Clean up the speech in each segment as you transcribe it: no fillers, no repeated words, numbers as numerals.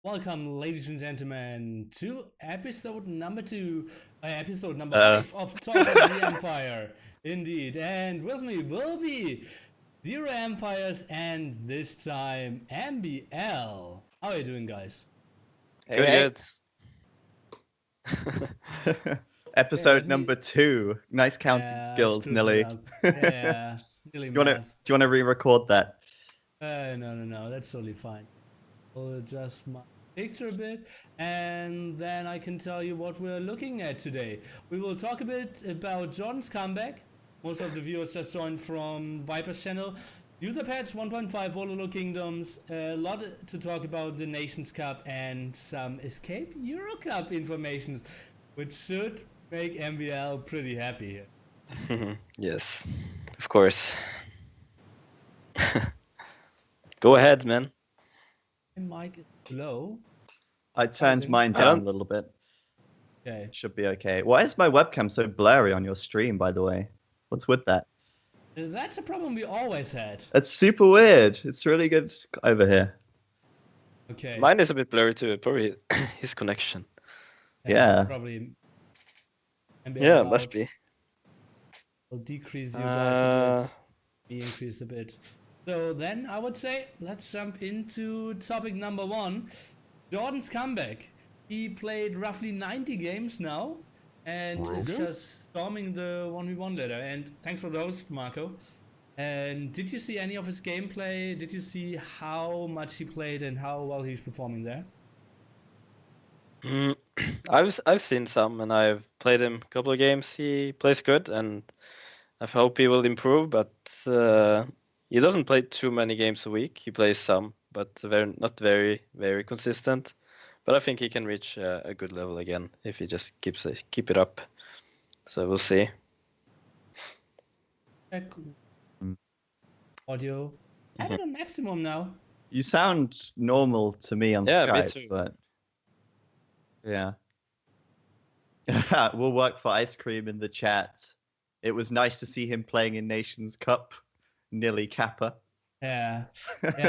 Welcome, ladies and gentlemen, to episode number 5 of Top of the Empire. Indeed, and with me will be Zero Empires and this time MbL. How are you doing, guys? Good. Episode number 2. Nice counting skills, Nilly. Yeah, Nilly Do you want to re-record that? No, that's totally fine. We'll adjust my picture a bit, and then I can tell you what we're looking at today. We will talk a bit about Jordan's comeback. Most of the viewers just joined from Viper's channel. User patch 1.5 Wololokingdoms, Kingdoms, a lot to talk about the Nations Cup and some Escape Euro Cup information, which should make MbL pretty happy here. Yes, of course. Go ahead, man. My mic is low. I turned mine down a little bit. Okay. Should be okay. Why is my webcam so blurry on your stream, by the way? What's with that? That's a problem we always had. It's super weird. It's really good over here. Okay. Mine is a bit blurry too. Probably his connection. Yeah. Probably. Yeah, must be. We'll decrease you guys a bit. We increase a bit. So then I would say let's jump into topic number 1. Jordan's comeback. He played roughly 90 games now and is just storming the 1v1 ladder. And thanks for those, Marco. And did you see any of his gameplay? Did you see how much he played and how well he's performing there? I've seen some, and I've played him a couple of games. He plays good, and I hope he will improve. But he doesn't play too many games a week. He plays some, but not very consistent. But I think he can reach a good level again if he just keep it up. So we'll see. Audio. I have it on maximum now. You sound normal to me on Skype, me too. But yeah. We'll work for ice cream in the chat. It was nice to see him playing in Nations Cup. Nearly Kappa. Yeah,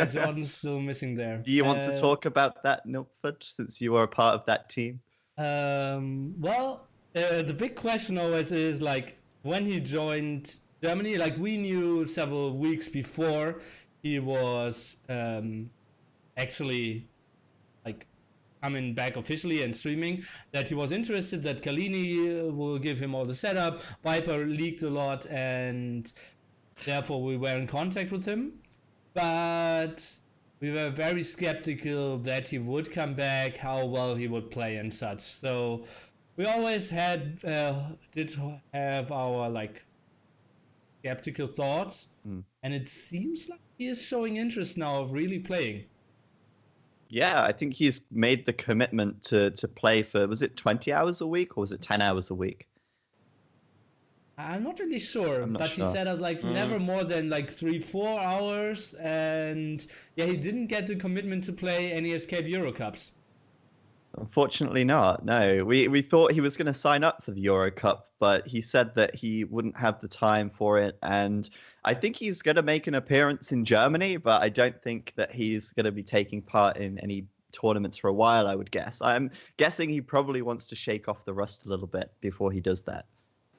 Jordan's still missing there. Do you want to talk about that, Nilford, since you were a part of that team? Well, the big question always is, like, when he joined Germany, like, we knew several weeks before he was actually, like, coming back officially and streaming, that he was interested, that Kalini will give him all the setup. Viper leaked a lot, and therefore we were in contact with him. But we were very skeptical that he would come back, how well he would play and such. So we always did have our, like, skeptical thoughts. And it seems like he is showing interest now of really playing. Yeah, I think he's made the commitment to play for, was it 20 hours a week or was it 10 hours a week? I'm not really sure, but sure. He said like never more than like 3-4 hours, and yeah, he didn't get the commitment to play any Escape Euro Cups. Unfortunately not, no. We thought he was going to sign up for the Euro Cup, but he said that he wouldn't have the time for it, and I think he's going to make an appearance in Germany, but I don't think that he's going to be taking part in any tournaments for a while, I would guess. I'm guessing he probably wants to shake off the rust a little bit before he does that.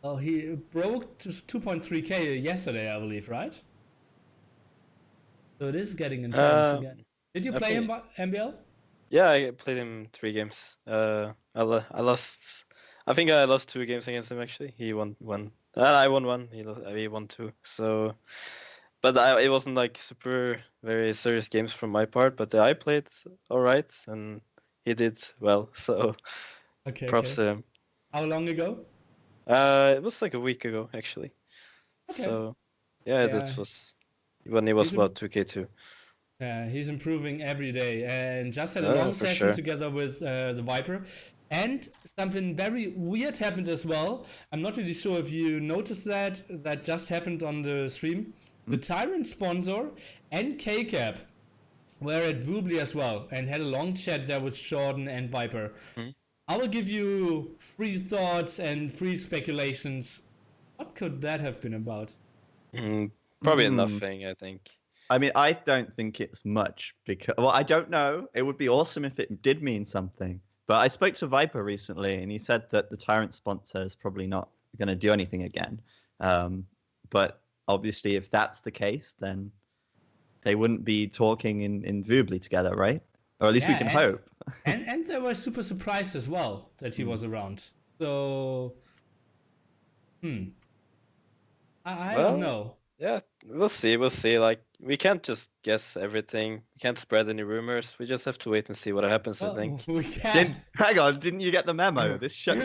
Well, he broke 2.3k yesterday, I believe, right? So it is getting intense again. Did you play him, MbL? Yeah, I played him 3 games. I lost. I think I lost 2 games against him actually. He won 1. I won 1. He won 2. So, but it wasn't like very serious games from my part. But I played all right, and he did well. So, props to him. How long ago? It was like a week ago, actually. Okay. So, yeah, that was when he was about 2K2. Yeah, he's improving every day, and just had a long session together with the Viper. And something very weird happened as well. I'm not really sure if you noticed that. That just happened on the stream. The Tyrant sponsor and KCAP were at Woobly as well, and had a long chat there with Jordan and Viper. I will give you 3 thoughts and 3 speculations. What could that have been about? Probably nothing, I think. I mean, I don't think it's much because, well, I don't know. It would be awesome if it did mean something. But I spoke to Viper recently, and he said that the Tyrant sponsor is probably not going to do anything again. But obviously, if that's the case, then they wouldn't be talking in Voobly together, right? Or at least we can hope. and they were super surprised as well that he was around. So, I don't know. Yeah, we'll see. We'll see. Like, we can't just guess everything. We can't spread any rumors. We just have to wait and see what happens, I think. We can. Hang on, didn't you get the memo? This show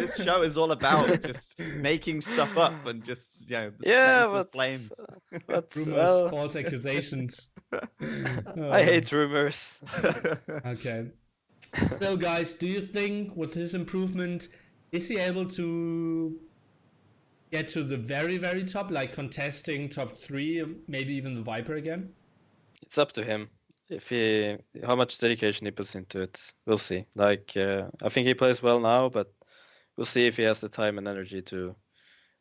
is all about just making stuff up and just, flames. But Rumors, false accusations. I hate rumors. Okay. So, guys, do you think with his improvement, is he able to get to the very, very top, like contesting top 3, maybe even the Viper again? It's up to him. How much dedication he puts into it. We'll see. Like, I think he plays well now, but we'll see if he has the time and energy to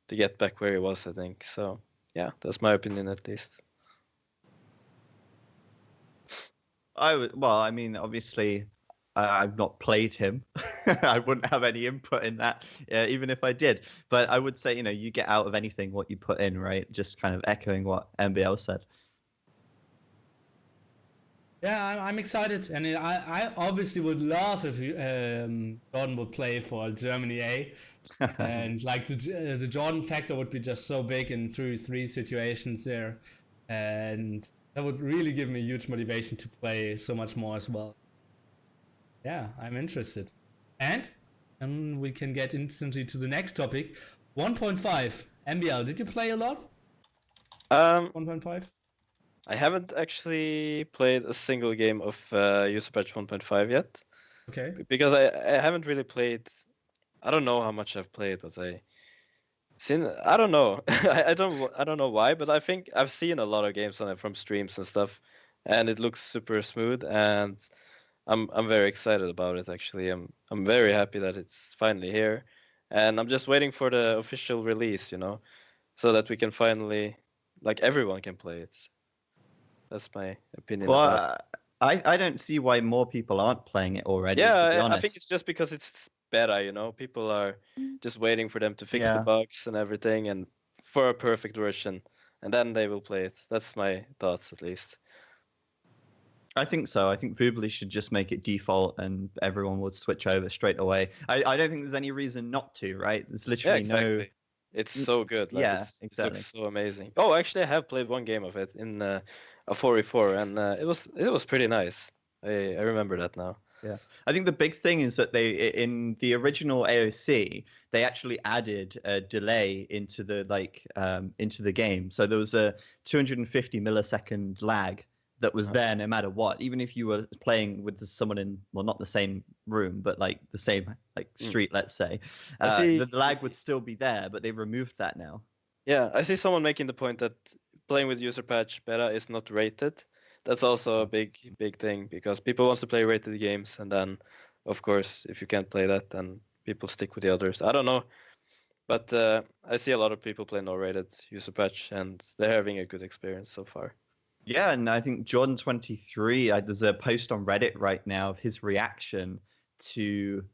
get back where he was, I think. So, yeah, that's my opinion at least. I mean, obviously, I've not played him. I wouldn't have any input in that, even if I did. But I would say, you get out of anything what you put in, right? Just kind of echoing what MbL said. Yeah, I'm excited, and I obviously would love if Jordan would play for Germany A, and like the Jordan factor would be just so big in 3 situations there, and that would really give me huge motivation to play so much more as well. Yeah, I'm interested, and we can get instantly to the next topic, 1.5 MbL. Did you play a lot? 1.5. I haven't actually played a single game of User Patch 1.5 yet. Okay. Because I haven't really played. I don't know how much I've played, but I don't know. I don't know why, but I think I've seen a lot of games on it from streams and stuff, and it looks super smooth, and I'm very excited about it. Actually, I'm very happy that it's finally here, and I'm just waiting for the official release, so that we can finally, like, everyone can play it. That's my opinion. Well, I don't see why more people aren't playing it already. Yeah, I think it's just because it's beta, people are just waiting for them to fix the bugs and everything, and for a perfect version, and then they will play it. That's my thoughts, at least. I think so. I think Voobly should just make it default, and everyone would switch over straight away. I don't think there's any reason not to, right? There's literally no. It's so good. Like, exactly. It looks so amazing. Oh, actually, I have played one game of it in a 4v4, and it was pretty nice. I remember that now. Yeah, I think the big thing is that in the original AOC, they actually added a delay into the game. So there was a 250 millisecond lag that was there no matter what, even if you were playing with someone in, well, not the same room, but like the same street, let's say. The lag would still be there, but they've removed that now. Yeah, I see someone making the point that playing with user patch beta is not rated. That's also a big thing, because people want to play rated games, and then, of course, if you can't play that, then people stick with the others. I don't know, but I see a lot of people play no rated user patch, and they're having a good experience so far. Yeah, and I think Jordan23, there's a post on Reddit right now of his reaction to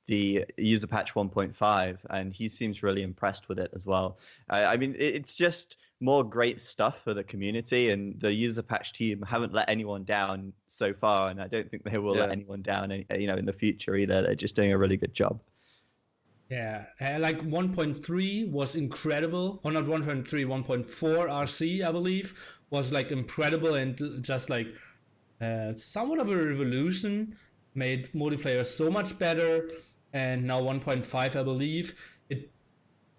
the user patch 1.5, and he seems really impressed with it as well. I mean, it's just more great stuff for the community, and the user patch team haven't let anyone down so far, and I don't think they will let anyone down, in the future either. They're just doing a really good job. Yeah, like 1.3 was incredible. Or not 1.3, 1.4 RC, I believe, was like incredible, and just like somewhat of a revolution, made multiplayer so much better. And now 1.5, I believe,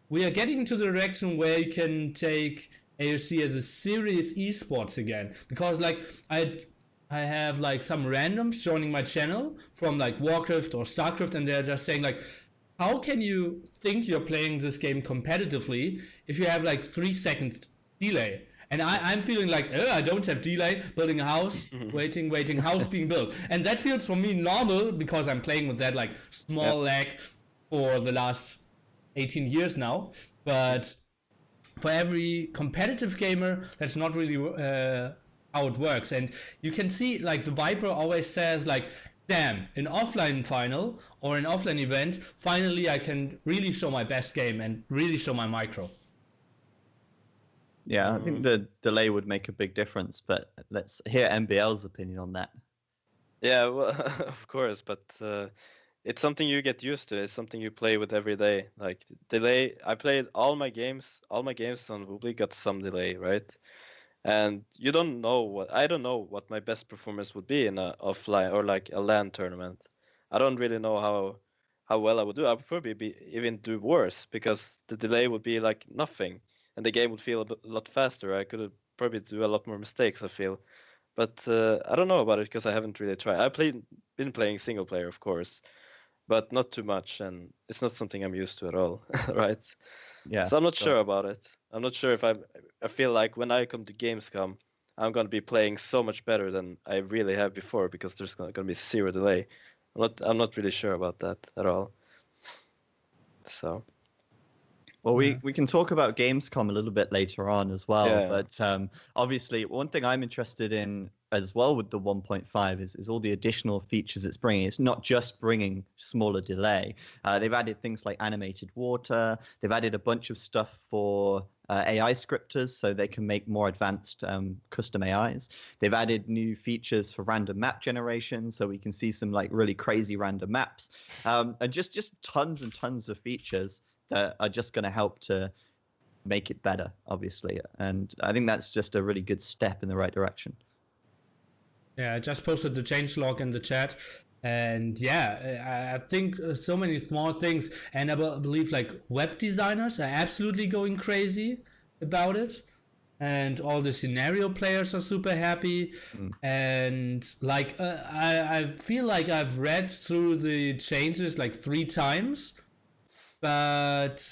we are getting to the direction where you can take AOC as a serious esports again. Because like I have like some randoms joining my channel from like Warcraft or Starcraft, and they're just saying like, how can you think you're playing this game competitively if you have like 3 seconds delay? And I'm feeling like, I don't have delay, building a house, waiting, house being built. And that feels for me normal, because I'm playing with that like small lag for the last 18 years now. But for every competitive gamer, that's not really how it works. And you can see, like, the Viper always says, like, damn, an offline final or an offline event, finally I can really show my best game and really show my micro. Yeah, I think the delay would make a big difference, but let's hear MbL's opinion on that. Yeah, well, of course, but it's something you get used to. It's something you play with every day. Like delay, I played all my games on Woobly got some delay, right? And you don't know I don't know what my best performance would be in a offline or like a LAN tournament. I don't really know how well I would do. I would probably even do worse because the delay would be like nothing, and the game would feel a lot faster. I could probably do a lot more mistakes, I feel. But I don't know about it because I haven't really tried. Been playing single player, of course, but not too much, and it's not something I'm used to at all, right? Yeah. So I'm not sure about it. I'm not sure if I feel like when I come to Gamescom, I'm gonna be playing so much better than I really have before because there's gonna be zero delay. I'm not really sure about that at all. So. Well, we can talk about Gamescom a little bit later on as well. Yeah. But obviously, one thing I'm interested in as well with the 1.5 is all the additional features it's bringing. It's not just bringing smaller delay. They've added things like animated water. They've added a bunch of stuff for AI scripters so they can make more advanced custom AIs. They've added new features for random map generation so we can see some like really crazy random maps. And just tons and tons of features that are just going to help to make it better, obviously. And I think that's just a really good step in the right direction. Yeah, I just posted the changelog in the chat. And yeah, I think so many small things. And I believe like web designers are absolutely going crazy about it. And all the scenario players are super happy. And like, I feel like I've read through the changes like 3 times. But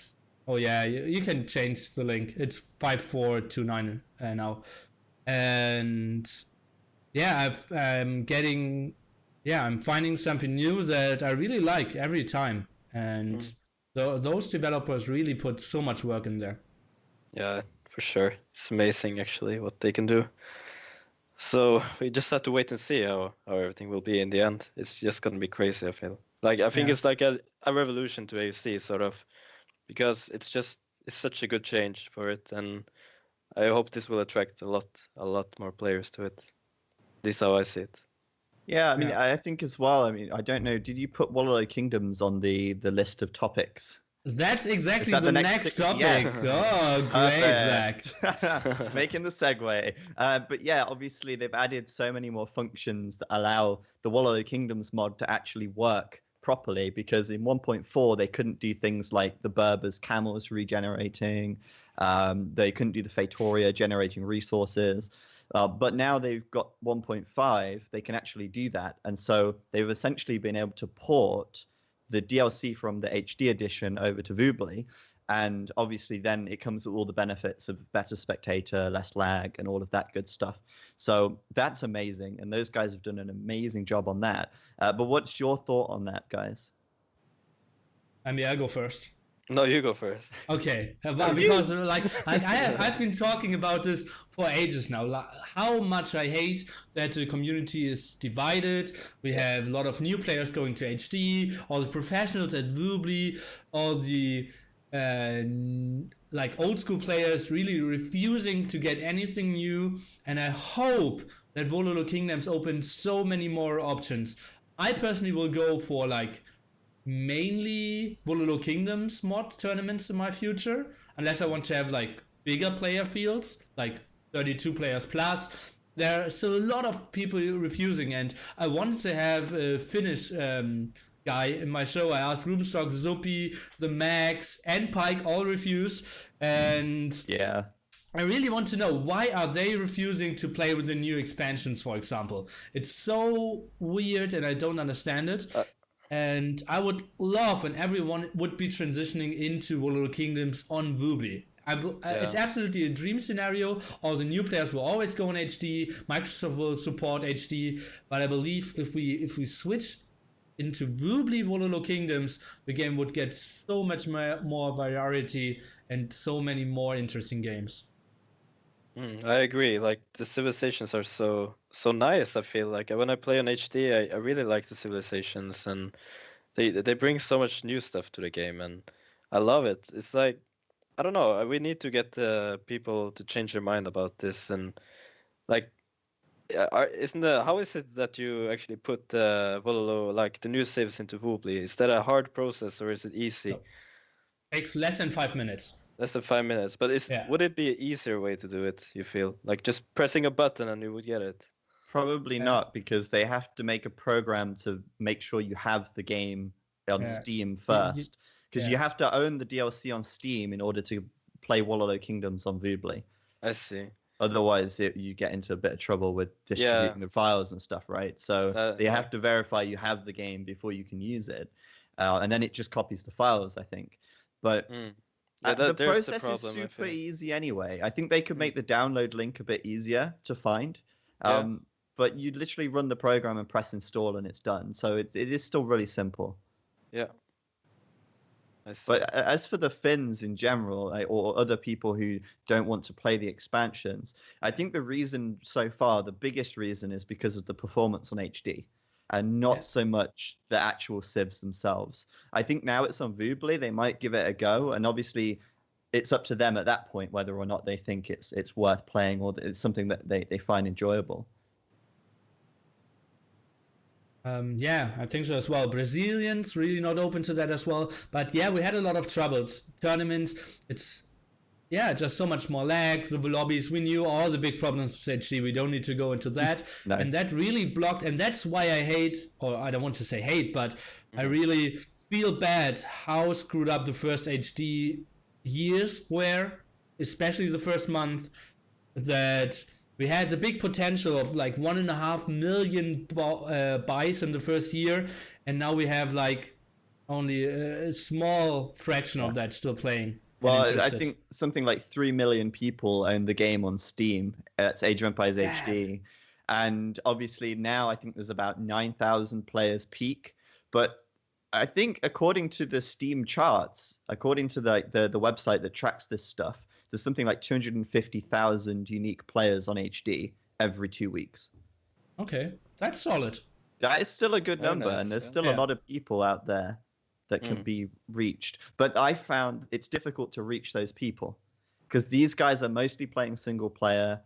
oh yeah, you can change the link. It's 5429 now, and yeah, I'm finding something new that I really like every time, and those developers really put so much work in there. Yeah, for sure. It's amazing actually what they can do. So we just have to wait and see how everything will be in the end. It's just gonna be crazy, I feel. Like I think it's like a revolution to AFC sort of, because it's such a good change for it, and I hope this will attract a lot more players to it. At least how I see it. Yeah, I mean, I think as well. I mean, I don't know. Did you put Wololokingdoms on the list of topics? That's exactly the next topic. Yes. Oh, great, Zach. Making the segue. But yeah, obviously they've added so many more functions that allow the Wololokingdoms-Mod to actually work properly, because in 1.4 they couldn't do things like the Berber's camels regenerating. They couldn't do the Fatoria generating resources. But now they've got 1.5, they can actually do that. And so they've essentially been able to port the DLC from the HD edition over to Woobly. And obviously then it comes with all the benefits of better spectator, less lag, and all of that good stuff. So that's amazing. And those guys have done an amazing job on that. But what's your thought on that, guys? I mean, I'll go first. No, you go first. Okay, because like I've been talking about this for ages now. Like, how much I hate that the community is divided. We have a lot of new players going to HD, all the professionals at Woobly, all the like old school players really refusing to get anything new. And I hope that Wololokingdoms opens so many more options. I personally will go for like mainly Wololokingdoms-Mod tournaments in my future, unless I want to have like bigger player fields, like 32 players plus. There are still a lot of people refusing, and I wanted to have a Finnish guy in my show. I asked Roomstock, Zuppy, the Max, and Pike all refused, and yeah, I really want to know, why are they refusing to play with the new expansions, for example? It's so weird and I don't understand it. And I would love when everyone would be transitioning into Wololokingdoms on Woobly. It's absolutely a dream scenario. All the new players will always go in HD. Microsoft will support HD. But I believe if we switch into Woobly Wololokingdoms, the game would get so much more variety and so many more interesting games. I agree. Like the civilizations are so nice. I feel like when I play on HD, I really like the civilizations, and they bring so much new stuff to the game, and I love it. It's like I don't know. We need to get people to change their mind about this, and like, isn't how is it that you actually put like the new saves into Woobly? Is that a hard process or is it easy? No. Takes less than 5 minutes. Less than 5 minutes. But would it be an easier way to do it? You feel like just pressing a button and you would get it? Probably not, because they have to make a program to make sure you have the game on Steam first. Because you have to own the DLC on Steam in order to play Wololo Kingdoms on Woobly. I see. Otherwise, you get into a bit of trouble with distributing the files and stuff, right? So they have to verify you have the game before you can use it. And then it just copies the files, I think. But the process is super easy anyway. I think they could make the download link a bit easier to find. But you literally run the program and press install and it's done. So it is still really simple. Yeah. But as for the Finns in general, or other people who don't want to play the expansions, I think the reason so far, the biggest reason, is because of the performance on HD and not so much the actual civs themselves. I think now it's on Woobly, they might give it a go, and obviously it's up to them at that point whether or not they think it's worth playing or it's something that they find enjoyable. Yeah, I think so as well. Brazilians really not open to that as well. But yeah, we had a lot of troubles. Tournaments, it's just so much more lag. The lobbies, we knew all the big problems with HD. We don't need to go into that. No. And that really blocked. And that's why I hate, or I don't want to say hate, but I really feel bad how screwed up the first HD years were, especially the first month, that we had the big potential of like 1.5 million buys in the first year, and now we have like only a small fraction of that still playing. Well, I think something like 3 million people own the game on Steam. It's Age of Empires HD. And obviously now I think there's about 9,000 players peak. But I think according to the Steam charts, according to the website that tracks this stuff, there's something like 250,000 unique players on HD every 2 weeks. Okay, that's solid. That is still a good number, and there's still a lot of people out there that can be reached. But I found it's difficult to reach those people because these guys are mostly playing single player.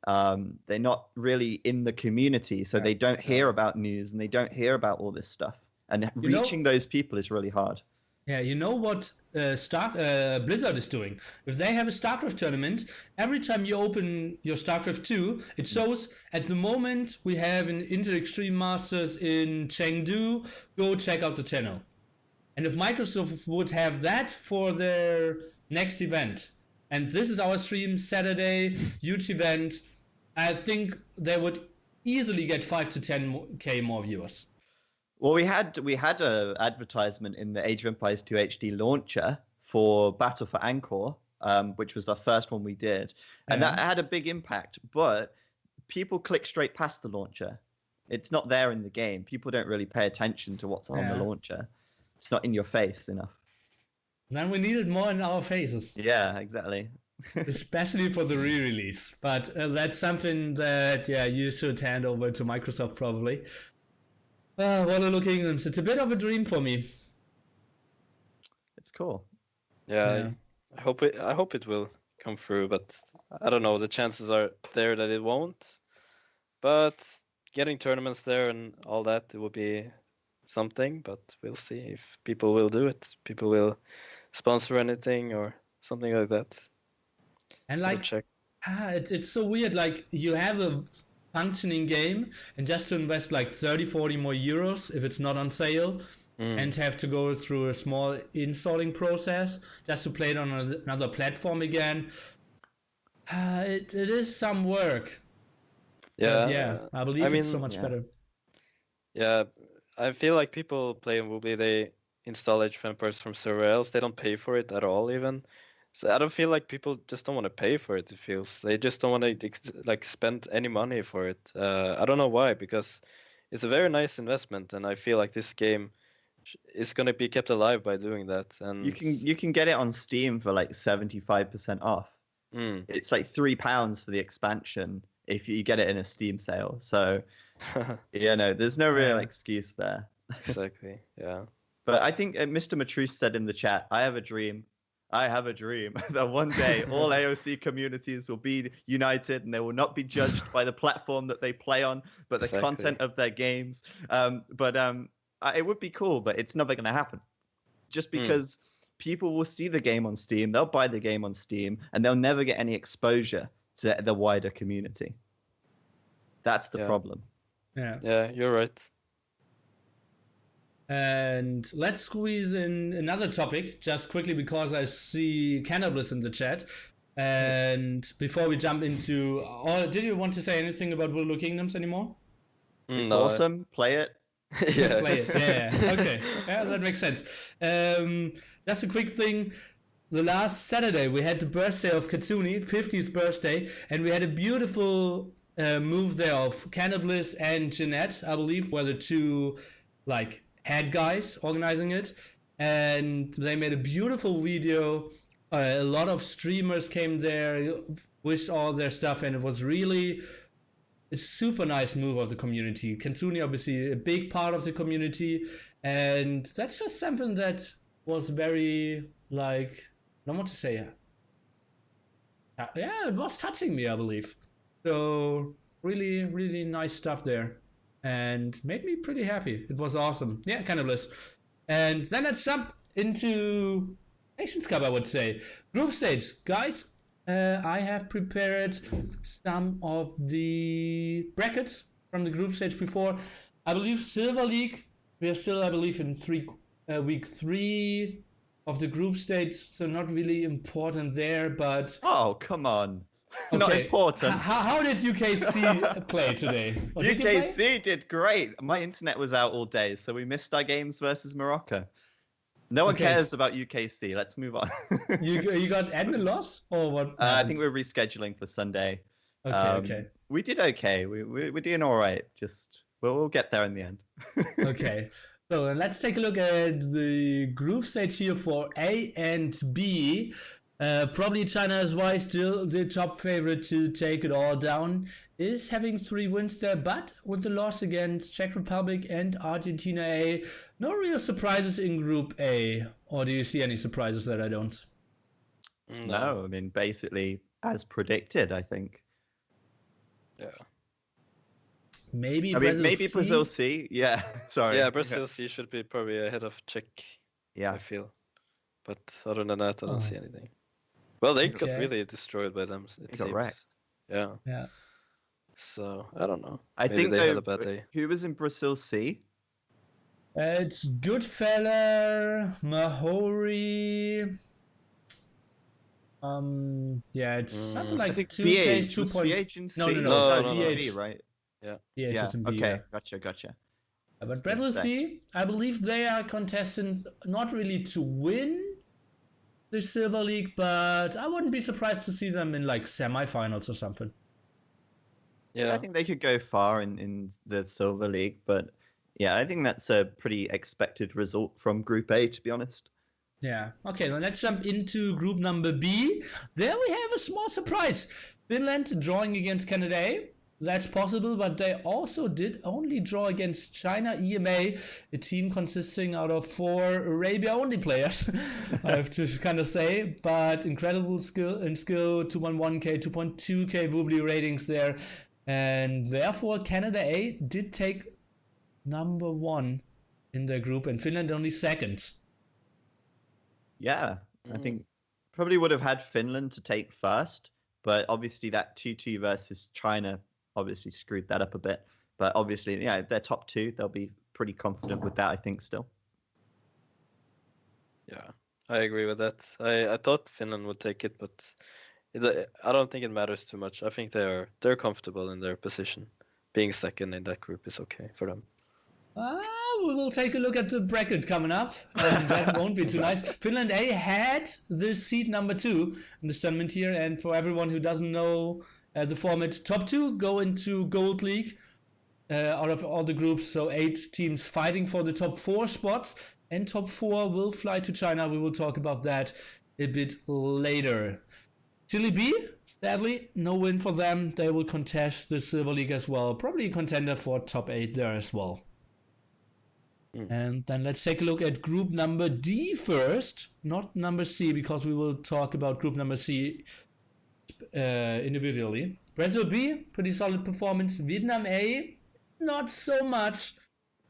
They're not really in the community, so they don't hear about news and they don't hear about all this stuff. And reaching those people is really hard. Yeah, you know what Blizzard is doing? If they have a StarCraft tournament, every time you open your StarCraft 2, it shows at the moment we have an Inter Extreme Masters in Chengdu. Go check out the channel. And if Microsoft would have that for their next event, and this is our stream Saturday, huge event, I think they would easily get 5 to 10K more viewers. Well, we had a advertisement in the Age of Empires 2 HD launcher for Battle for Angkor, which was the first one we did, and that had a big impact. But people click straight past the launcher; it's not there in the game. People don't really pay attention to what's on the launcher. It's not in your face enough. Then we need it more in our faces. Yeah, exactly. Especially for the re-release, but that's something that you should hand over to Microsoft probably. Wololokingdoms, it's a bit of a dream for me. It's cool. Yeah. I hope it will come through, but I don't know. The chances are there that it won't. But getting tournaments there and all that, it will be something. But we'll see if people will do it. People will sponsor anything or something like that. And like, it's so weird. Like you have a functioning game and just to invest like 30-40 more euros if it's not on sale and have to go through a small installing process just to play it on another platform again, it is some work. I believe it's so much better. I feel like people play in Woobly, they install Age of Empires from somewhere else. They don't pay for it at all even. So I don't feel like people just don't want to pay for it. It feels they just don't want to like spend any money for it. I don't know why, because it's a very nice investment, and I feel like this game is going to be kept alive by doing that. And you can get it on Steam for like 75% off. It's like £3 for the expansion if you get it in a Steam sale. So, there's no real excuse there. Exactly. Yeah. But I think Mr. Matruse said in the chat, I have a dream that one day all AOC communities will be united and they will not be judged by the platform that they play on, but the content of their games. It would be cool, but it's never going to happen. Just because people will see the game on Steam, they'll buy the game on Steam, and they'll never get any exposure to the wider community. That's the problem. Yeah, you're right. And let's squeeze in another topic just quickly because I see Cannabis in the chat. And before we jump into, did you want to say anything about Wololokingdoms Kingdoms anymore? It's awesome. Play it. Yeah. Play it. Yeah. Okay. Yeah, that makes sense. Just a quick thing. The last Saturday we had the birthday of Katsuni, 50th birthday, and we had a beautiful move there of Cannabis and Jeanette, I believe, were the two head guys organizing it, and they made a beautiful video. A lot of streamers came there, wished all their stuff, and it was really a super nice move of the community. Katsuni obviously a big part of the community, and that's just something that was very I don't want to say it was touching me, I believe. So really, really nice stuff there. And made me pretty happy. It was awesome. Yeah, Cannabis. And then let's jump into Nations Cup, I would say. Group stage. Guys, I have prepared some of the brackets from the group stage before. I believe Silver League, we are still, I believe, in week 3 of the group stage, so not really important there, but... Oh, come on. Okay. Not important. How did UKC play today? UKC did great. My internet was out all day, so we missed our games versus Morocco. No one cares about UKC. Let's move on. You got admin loss or what? I think we're rescheduling for Sunday. Okay. We did okay. We're doing all right. Just we'll get there in the end. Okay. So let's take a look at the group stage here for A and B. Probably China is why still the top favorite to take it all down, is having 3 wins there, but with the loss against Czech Republic and Argentina A, no real surprises in Group A. Or do you see any surprises that I don't? No, I mean, basically as predicted, I think. Yeah. Maybe Brazil C. Yeah, sorry. Yeah, Brazil C should be probably ahead of Czech. Yeah, I feel. But other than that, I don't see anything. Well, they got really destroyed by them. It seems. Wrecked. Yeah. Yeah. So I don't know. I Maybe think they had a bad day. Who was in Brazil C? It's Goodfeller, Mahori. It's something like 2K 2. No, VH, right? Yeah. Yeah. Okay. Gotcha. But Brazil C, I believe they are contestant not really to win the Silver League, but I wouldn't be surprised to see them in semifinals or something. Yeah, I think they could go far in the Silver League, but yeah, I think that's a pretty expected result from Group A, to be honest. Yeah. Okay, then let's jump into group number B. There we have a small surprise. Finland drawing against Canada A. That's possible, but they also did only draw against China EMA, a team consisting out of 4 Arabia-only players, I have to kind of say. But incredible skill, 2.1k, 2.2k Woobly ratings there. And therefore, Canada A did take number 1 in their group, and Finland only 2nd. Yeah, I think probably would have had Finland to take first, but obviously that 2-2 versus China obviously screwed that up a bit. But obviously, yeah, if they're top 2, they'll be pretty confident with that, I think, still. Yeah, I agree with that. I thought Finland would take it, but I don't think it matters too much. I think they're comfortable in their position. Being second in that group is okay for them. We will take a look at the bracket coming up, and that won't be too nice. Finland A had the seed number 2 in the tournament here, and for everyone who doesn't know the format, top 2 go into Gold League out of all the groups, so 8 teams fighting for the top 4 spots, and top 4 will fly to China. We will talk about that a bit later. Chile B, sadly, no win for them. They will contest the Silver League as well. Probably a contender for top 8 there as well. And then let's take a look at group number D first, not number C, because we will talk about group number C individually. Brazil B, pretty solid performance. Vietnam A, not so much.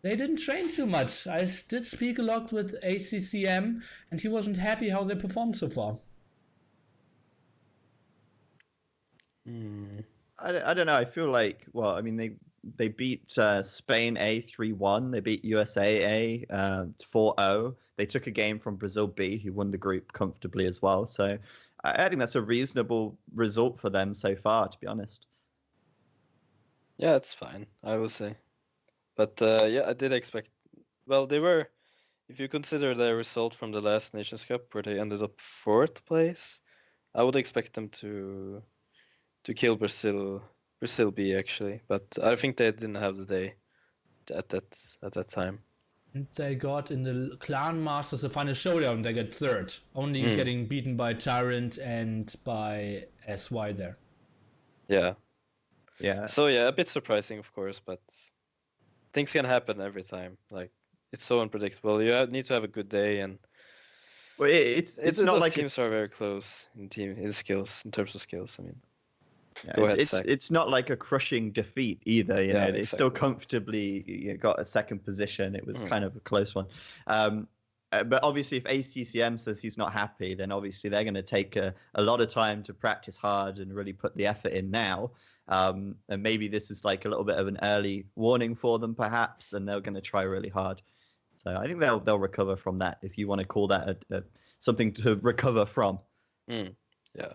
They didn't train too much. I did speak a lot with ACCM, and he wasn't happy how they performed so far. I don't know. I feel like, well, I mean, they beat Spain A 3-1. They beat USA A 4-0. They took a game from Brazil B, who won the group comfortably as well. So I think that's a reasonable result for them so far, to be honest. Yeah, it's fine, I will say. But yeah, I did expect. Well, they were, if you consider their result from the last Nations Cup, where they ended up 4th place, I would expect them to kill Brazil B actually. But I think they didn't have the day at that time. And they got in the Clan Masters, the final showdown, they got 3rd, only getting beaten by Tyrant and by SY there. Yeah. Yeah. So yeah, a bit surprising, of course, but things can happen every time. Like, it's so unpredictable. You need to have a good day, and Well, it's not those like teams are very close in skills, in terms of skills. I mean, yeah, Go ahead, it's Zach. it's not like a crushing defeat either. You know, Yeah, they still exactly. comfortably got a second position. It was kind of a close one. But obviously, if ACCM says he's not happy, then obviously they're going to take a lot of time to practice hard and really put the effort in now. And maybe this is like a little bit of an early warning for them, perhaps, and they're going to try really hard. So I think they'll recover from that, if you want to call that something to recover from. Yeah,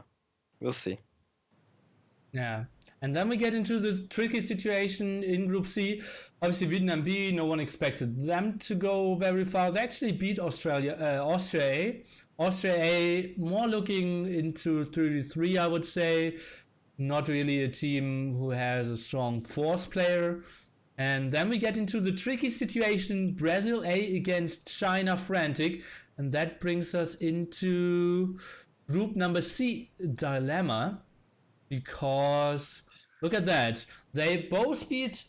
we'll see. Yeah. And then we get into the tricky situation in Group C. Obviously, Vietnam B, no one expected them to go very far. They actually beat Austria A. Austria A, more looking into 33, I would say. Not really a team who has a strong force player. And then we get into the tricky situation, Brazil A against China Frantic. And that brings us into group number C dilemma. Because, look at that, they both beat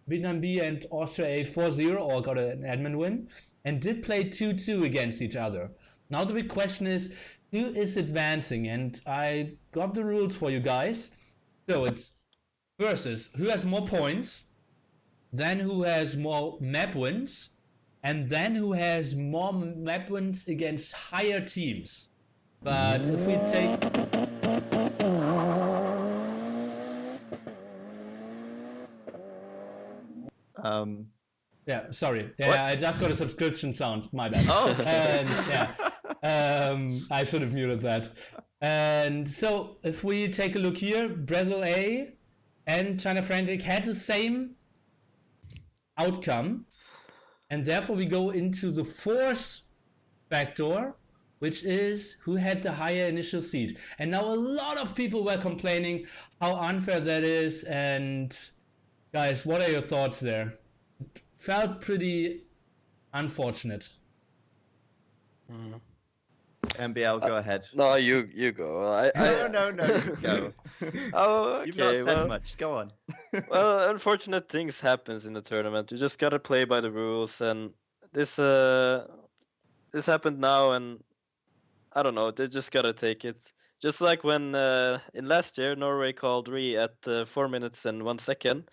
Vietnam B and Austria A 4-0, or got an admin win, and did play 2-2 against each other. Now the big question is, who is advancing? And I got the rules for you guys. So it's versus who has more points, then who has more map wins, and then who has more map wins against higher teams. But if we take... Yeah, sorry. Yeah, What? I just got a subscription sound. My bad. Oh. And yeah, I should have muted that. And so if we take a look here, Brazil A and China Frantic had the same outcome, and therefore we go into the fourth factor, which is who had the higher initial seed. And now a lot of people were complaining how unfair that is. And guys, what are your thoughts there? It felt pretty unfortunate. MbL, go ahead. No, you go. No, you go. Oh, okay. You've not said well, much. Go on. well, unfortunate things happens in the tournament. You just gotta play by the rules, and this happened now, and I don't know. They just gotta take it. Just like when in last year Norway called at 4 minutes and 1 second,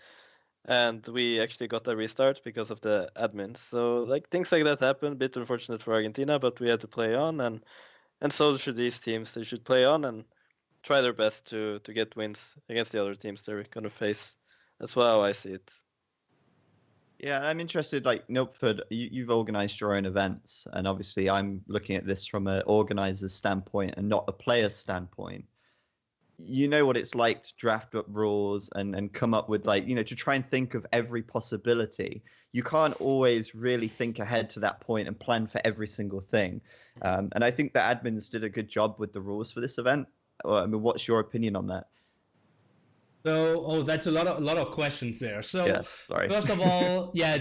and we actually got a restart because of the admins. So like things like that happen. Bit unfortunate for Argentina, but we had to play on, and so should these teams. They should play on and try their best to get wins against the other teams they're gonna face. That's how I see it. Yeah, I'm interested, like, Nilford, you've organized your own events, and obviously I'm looking at this from an organizer's standpoint and not a player's standpoint. You know what it's like to draft up rules and come up with, like, to try and think of every possibility. You can't always really think ahead to that point and plan for every single thing. And I think the admins did a good job with the rules for this event. I mean, what's your opinion on that? So, that's a lot of questions there. So, Yeah, sorry. first of all, yeah,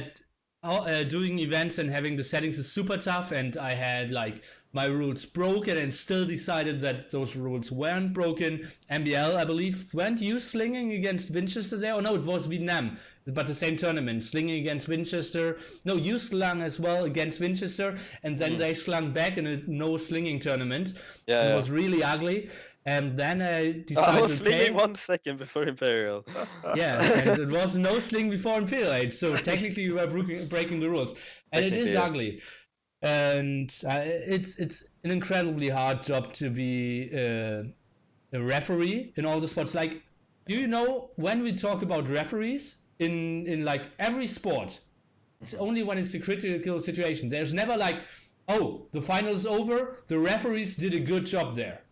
doing events and having the settings is super tough, and I had like my rules broken and still decided that those rules weren't broken. MbL, I believe, weren't you slinging against Winchester there? Oh no, it was Vietnam, but the same tournament, slinging against Winchester. No, you slung as well against Winchester, and then they slung back in a no slinging tournament. Yeah, It was really ugly. And then I decided I was to play. slinging 1 second before Imperial. Yeah, and it was no sling before Imperial Age, so technically you were breaking the rules. And it is ugly. And it's an incredibly hard job to be a referee in all the sports. Like, do you know when we talk about referees in like every sport, it's only when it's a critical situation. There's never like, oh, the final's over, the referees did a good job there.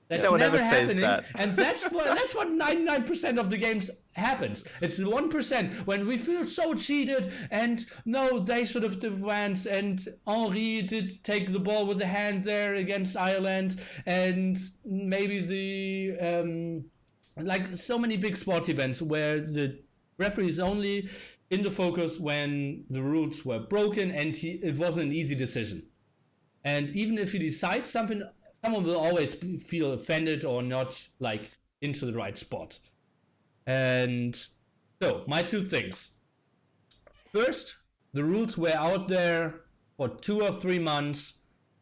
That's never happening, and that's what 99% of the games happens. It's 1% when we feel so cheated, and no, they should have advanced, and Henri did take the ball with the hand there against Ireland, and maybe the like so many big sports events where the referee is only in the focus when the rules were broken and it wasn't an easy decision. And even if he decides something, someone will always feel offended or not like into the right spot. And so my 2 things. First, the rules were out there for 2 or 3 months.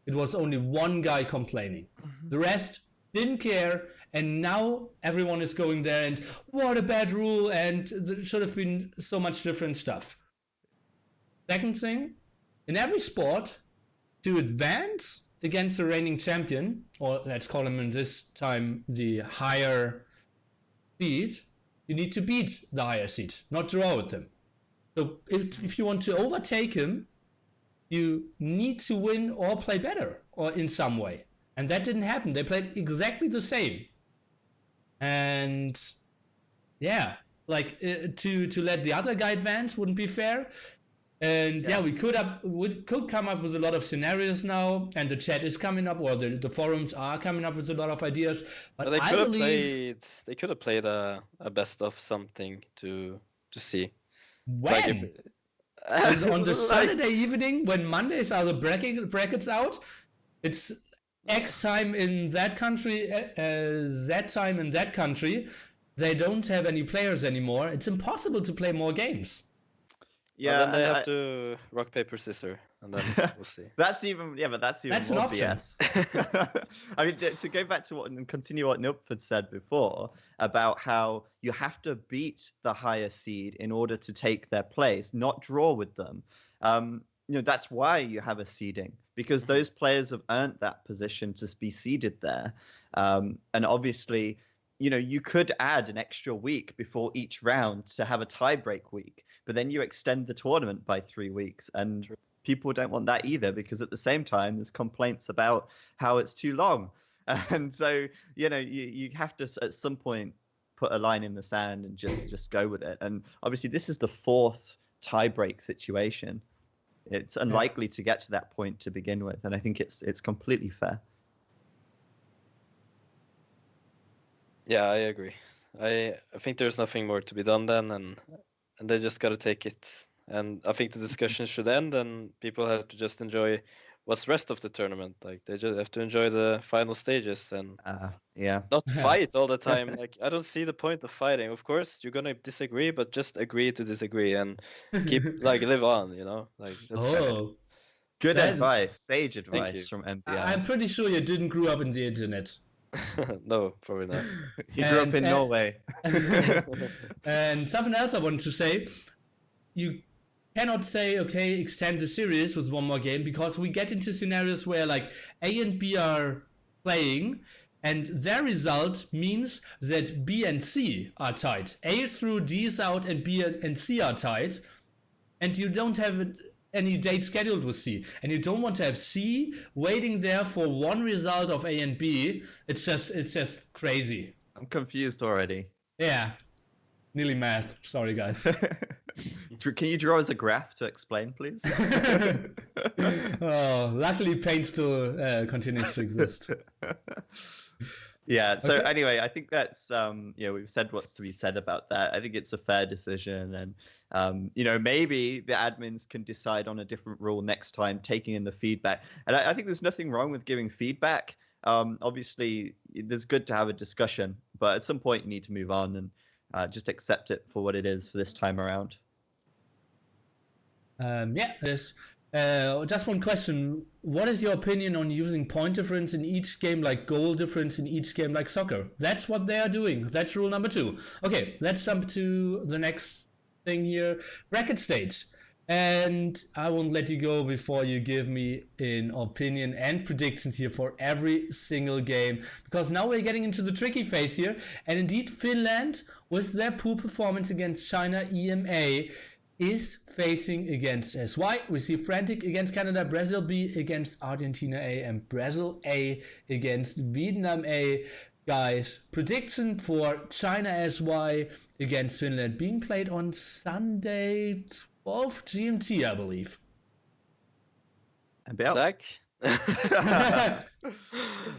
It was only one guy complaining. The rest didn't care, and now everyone is going there and what a bad rule, and there should have been so much different stuff. Second thing, in every sport, to advance against the reigning champion, or let's call him in this time the higher seed, you need to beat the higher seed, not draw with him. So if you want to overtake him, you need to win or play better, or in some way. And that didn't happen. They played exactly the same. And yeah, like to let the other guy advance wouldn't be fair. And yeah, we could come up with a lot of scenarios now, and the chat is coming up, or the forums are coming up with a lot of ideas. But they could have played a best of something to see. When? On the Saturday evening, when Mondays are the brackets out, it's X time in that country, Z time in that country. They don't have any players anymore. It's impossible to play more games. Yeah, well, then they have to rock, paper, scissors, and then we'll see. That's even more BS. I mean, to go back to and continue what Nilford said before about how you have to beat the higher seed in order to take their place, not draw with them. That's why you have a seeding, because those players have earned that position to be seeded there. And obviously, you could add an extra week before each round to have a tie-break week, but then you extend the tournament by 3 weeks, and people don't want that either, because at the same time, there's complaints about how it's too long. And so, you have to, at some point, put a line in the sand and just go with it. And obviously, this is the 4th tie-break situation. It's unlikely to get to that point to begin with, and I think it's completely fair. Yeah, I agree. I think there's nothing more to be done then, and they just got to take it. And I think the discussion should end, and people have to just enjoy what's the rest of the tournament. Like, they just have to enjoy the final stages and not fight all the time. Like, I don't see the point of fighting. Of course, you're gonna disagree, but just agree to disagree and keep live on. Like that's good advice, sage advice from MbL. I'm pretty sure you didn't grow up in the internet. No, probably not. He grew up in Norway. And something else I wanted to say, you cannot say, okay, extend the series with one more game, because we get into scenarios where like A and B are playing, and their result means that B and C are tied. A is through, D is out, and B and C are tied, and you don't have any date scheduled with C, and you don't want to have C waiting there for one result of A and B. It's just crazy. I'm confused already. Yeah, nearly math. Sorry, guys. Can you draw us a graph to explain, please? Oh, luckily paint still continues to exist. Yeah, so anyway, I think that's we've said what's to be said about that. I think it's a fair decision, and Maybe the admins can decide on a different rule next time, taking in the feedback. And I think there's nothing wrong with giving feedback. Obviously, it's good to have a discussion, but at some point you need to move on and just accept it for what it is for this time around. There's just one question. What is your opinion on using point difference in each game, like goal difference in each game, like soccer? That's what they are doing. That's rule number 2. Okay, let's jump to the next thing here. Bracket stage. And I won't let you go before you give me an opinion and predictions here for every single game, because now we're getting into the tricky phase here. And indeed, Finland, with their poor performance against China EMA, is facing against SY. We see Frantic against Canada, Brazil B against Argentina A, and Brazil A against Vietnam A. Guys, prediction for China SY against Finland, being played on Sunday 12 GMT, I believe. MbL. Zach?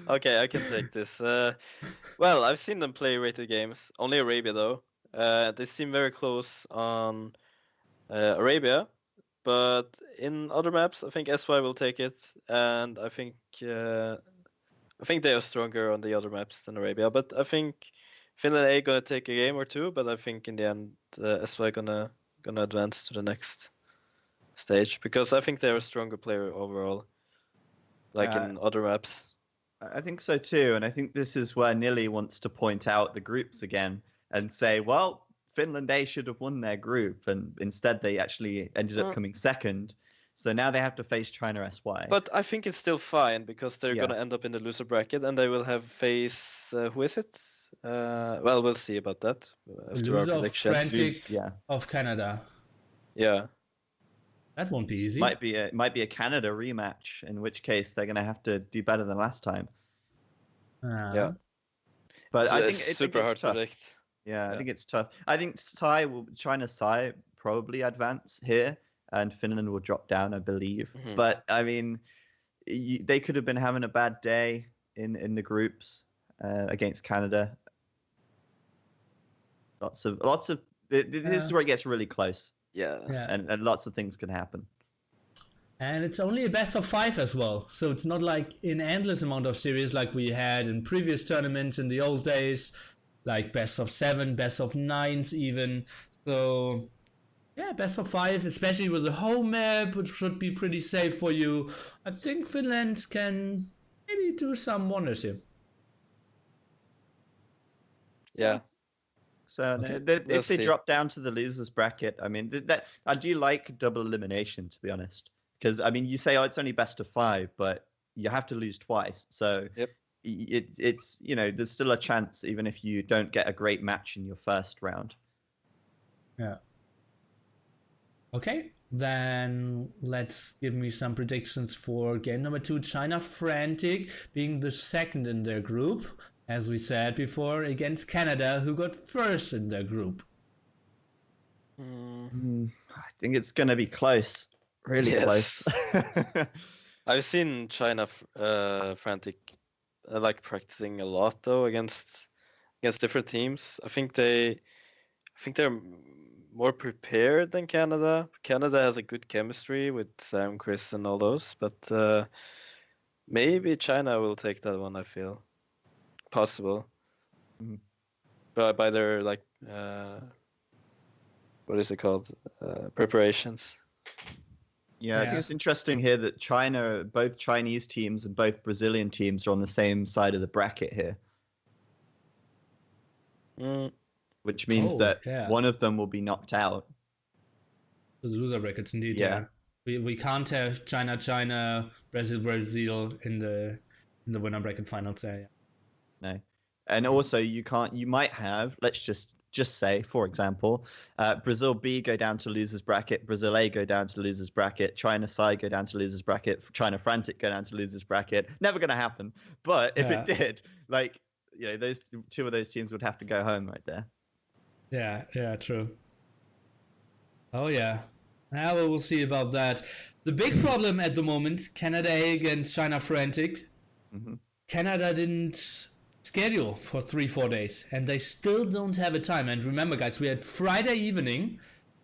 Okay, I can take this. Well, I've seen them play rated games. Only Arabia, though. They seem very close on Arabia, but in other maps, I think SY will take it, and I think they are stronger on the other maps than Arabia. But I think Finland A gonna take a game or two, but I think in the end SY gonna advance to the next stage, because I think they're a stronger player overall, like in other maps. I think so too, and I think this is where Nili wants to point out the groups again and say, well, Finland A should have won their group, and instead they actually ended up coming second. So now they have to face China SY. But I think it's still fine, because they're gonna end up in the loser bracket, and they will have face who is it? Well, we'll see about that after our predictions. Frantic of Canada. Yeah, that won't be easy. Might be a Canada rematch, in which case they're gonna have to do better than last time. Yeah, but so I think it's super hard to predict. Yeah, I think it's tough. I think China SY probably advance here, and Finland will drop down, I believe. Mm-hmm. But I mean, they could have been having a bad day in the groups against Canada. Lots of. This is where it gets really close. Yeah. And lots of things can happen. And it's only a best of 5 as well, so it's not like an endless amount of series like we had in previous tournaments in the old days, like best of 7, best of 9s even. So yeah, best of 5, especially with a home map, which should be pretty safe for you. I think Finland can maybe do some wonders here. Yeah. So if they drop down to the losers bracket, I mean, I do like double elimination, to be honest. Because, I mean, you say, oh, it's only best of 5, but you have to lose twice. So it's there's still a chance, even if you don't get a great match in your first round. Yeah. Okay, then let's give me some predictions for game number 2. China Frantic being the second in their group, as we said before, against Canada, who got first in their group. I think it's going to be close. Really close. I've seen China Frantic like practicing a lot though against different teams. I think they're more prepared than Canada. Canada has a good chemistry with Sam, Chris, and all those, but maybe China will take that one. I feel possible, but by their like what is it called? Preparations. Yeah, I think it's interesting here that both Chinese teams and both Brazilian teams are on the same side of the bracket here. Which means that one of them will be knocked out. The loser brackets, indeed. Yeah. We can't have China, Brazil in the winner bracket finals there. No. And also you might have, let's just say, for example, Brazil B go down to losers bracket, Brazil A go down to losers bracket, China SY go down to losers bracket, China Frantic go down to losers bracket. Never going to happen. But if it did, like, those two of those teams would have to go home right there. Yeah, true. Oh yeah. Now we'll see about that. The big problem at the moment, Canada A against China Frantic. Canada didn't schedule for 3-4 days, and they still don't have a time. And remember, guys, we had Friday evening,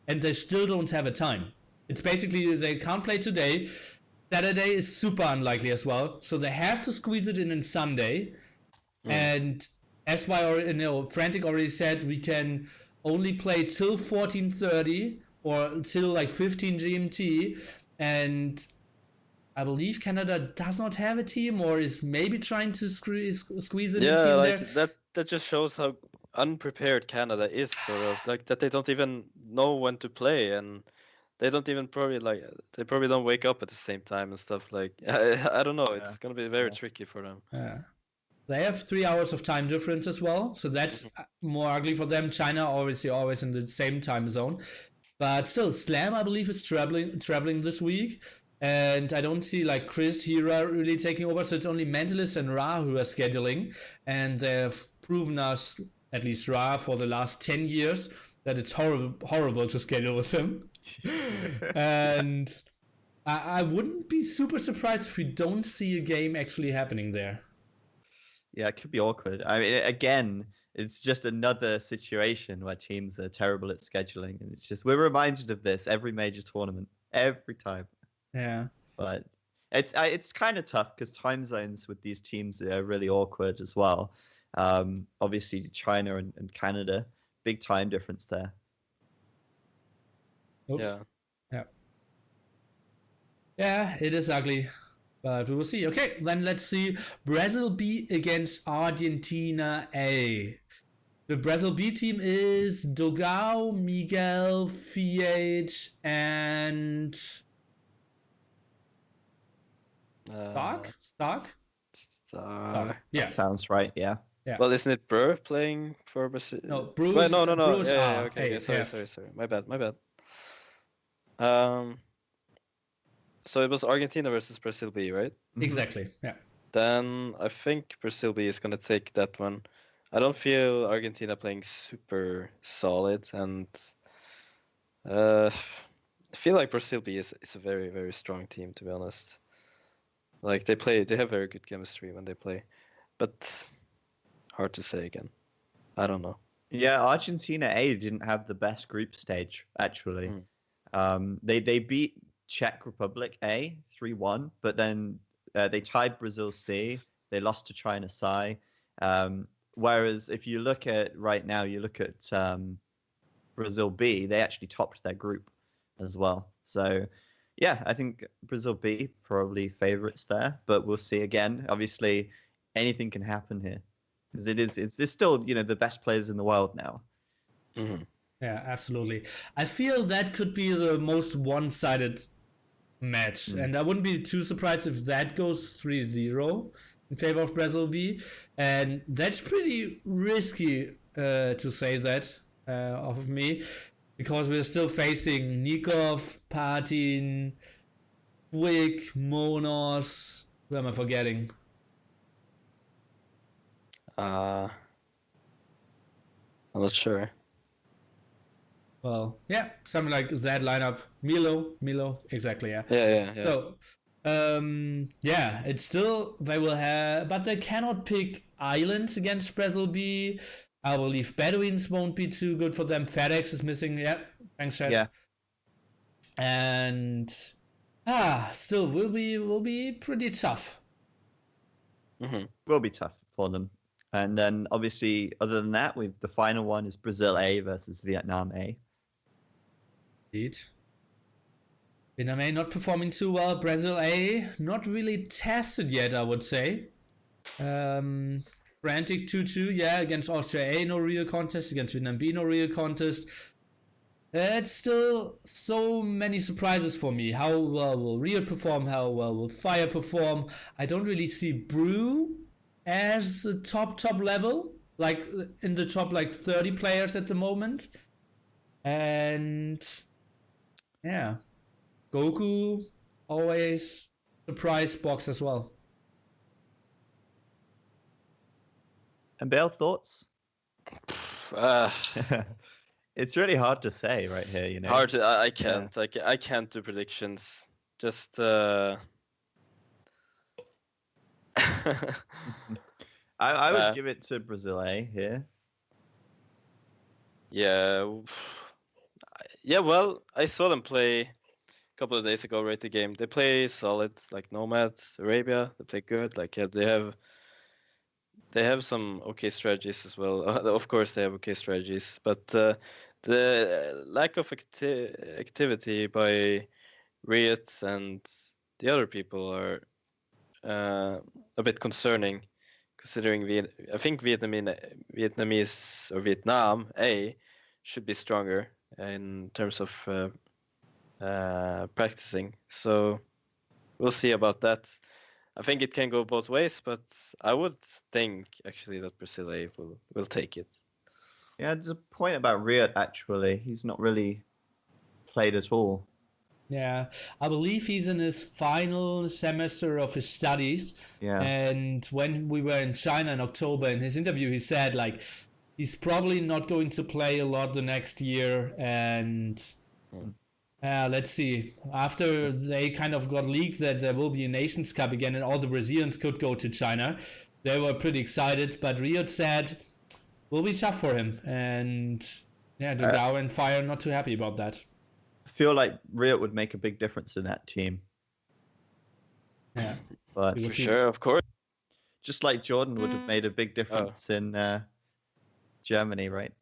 and they still don't have a time. It's basically they can't play today. Saturday is super unlikely as well, so they have to squeeze it in Sunday. And as Frantic already said, we can only play till 14:30 or till like 15 GMT, and I believe Canada does not have a team or is maybe trying to squeeze in a team like there. that just shows how unprepared Canada is, sort of like that they don't even know when to play, and they don't even they probably don't wake up at the same time and stuff. Like I don't know, it's gonna be very tricky for them. Yeah. They have 3 hours of time difference as well, so that's more ugly for them. China obviously always in the same time zone, but still, Slam I believe is traveling this week, and I don't see like Chris Hira really taking over. So it's only Mentalist and Ra who are scheduling, and they've proven us, at least Ra, for the last 10 years that it's horrible to schedule with him. And I wouldn't be super surprised if we don't see a game actually happening there. Yeah, it could be awkward. I mean, again, it's just another situation where teams are terrible at scheduling, and it's just we're reminded of this every major tournament, every time. Yeah, but it's kind of tough because time zones with these teams are really awkward as well. Obviously, China and Canada, big time difference there. Oops. Yeah, it is ugly. But we will see. Okay, then let's see. Brazil B against Argentina A. The Brazil B team is Dogao, Miguel, Fiat, and Stark? Yeah. That sounds right, yeah. Well, isn't it Burr playing for Brazil? No, Bruce. Wait, no. Bruce Okay. Sorry. My bad. So it was Argentina versus Brazil B, right? Exactly, yeah. Then I think Brazil B is going to take that one. I don't feel Argentina playing super solid, and I feel like Brazil B is a very, very strong team, to be honest. Like they have very good chemistry when they play, but hard to say again. I don't know. Yeah, Argentina A didn't have the best group stage, actually. They beat Czech Republic A 3-1, but then they tied Brazil C. They lost to China Psi. Whereas if you look at right now, you look at Brazil B, they actually topped their group as well. So yeah, I think Brazil B probably favorites there, but we'll see again. Obviously, anything can happen here because it's still the best players in the world now. Yeah, absolutely. I feel that could be the most one-sided match, and I wouldn't be too surprised if that goes 3-0 in favor of Brazil B, and that's pretty risky to say that of me, because we're still facing Nikov, Patin, Wick, Monos. Who am I forgetting? I'm not sure. Well, yeah, something like that lineup. Milo, exactly, yeah. Yeah. So, yeah, it's still, they will have, but they cannot pick Islands against Brazil B. I believe Bedouins won't be too good for them. FedEx is missing, yeah, thanks, Chad. Yeah. And, still will be pretty tough. Will be tough for them. And then, obviously, other than that, the final one is Brazil A versus Vietnam A. Indeed. Vietnam A not performing too well. Brazil A not really tested yet, I would say. Frantic 2-2, yeah, against Austria A, no real contest. Against Vietnam B, no real contest. It's still so many surprises for me. How well will Rio perform? How well will Fire perform? I don't really see Brew as the top level, like in the top 30 players at the moment. And yeah, Goku always surprise box as well. MbL, thoughts? It's really hard to say right here, Hard to. I can't. Yeah. I can't do predictions. Just. I would give it to Brazil A here. Yeah. Yeah, well, I saw them play a couple of days ago, right? The game. They play solid, like Nomads, Arabia. They play good. Like yeah, they have some okay strategies as well. Of course, they have okay strategies, but the lack of activity by Riot and the other people are a bit concerning, considering I think Vietnamese or Vietnam A should be stronger in terms of practicing. So we'll see about that. I think it can go both ways, but I would think actually that Brazil A will take it. Yeah, there's a point about Riot actually. He's not really played at all. Yeah, I believe he's in his final semester of his studies. Yeah. And when we were in China in October, in his interview, he said like he's probably not going to play a lot the next year. And let's see. After they kind of got leaked that there will be a Nations Cup again and all the Brazilians could go to China, they were pretty excited. But Riot said will be tough for him. And yeah, Dogao and Fire not too happy about that. I feel like Riot would make a big difference in that team. Yeah, but for sure, of course. Just like Jordan would have made a big difference in Germany, right?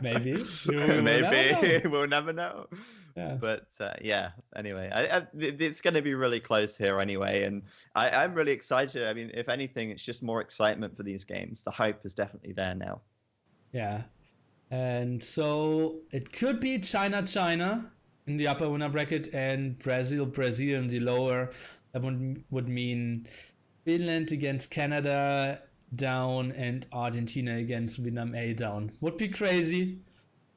Maybe. Maybe we'll never know. Yeah. But yeah, anyway, it's going to be really close here anyway, and I'm really excited. I mean, if anything, it's just more excitement for these games. The hype is definitely there now. Yeah. And so it could be China in the upper winner bracket and Brazil in the lower. That would mean Finland against Canada down and Argentina against Vietnam A down. Would be crazy,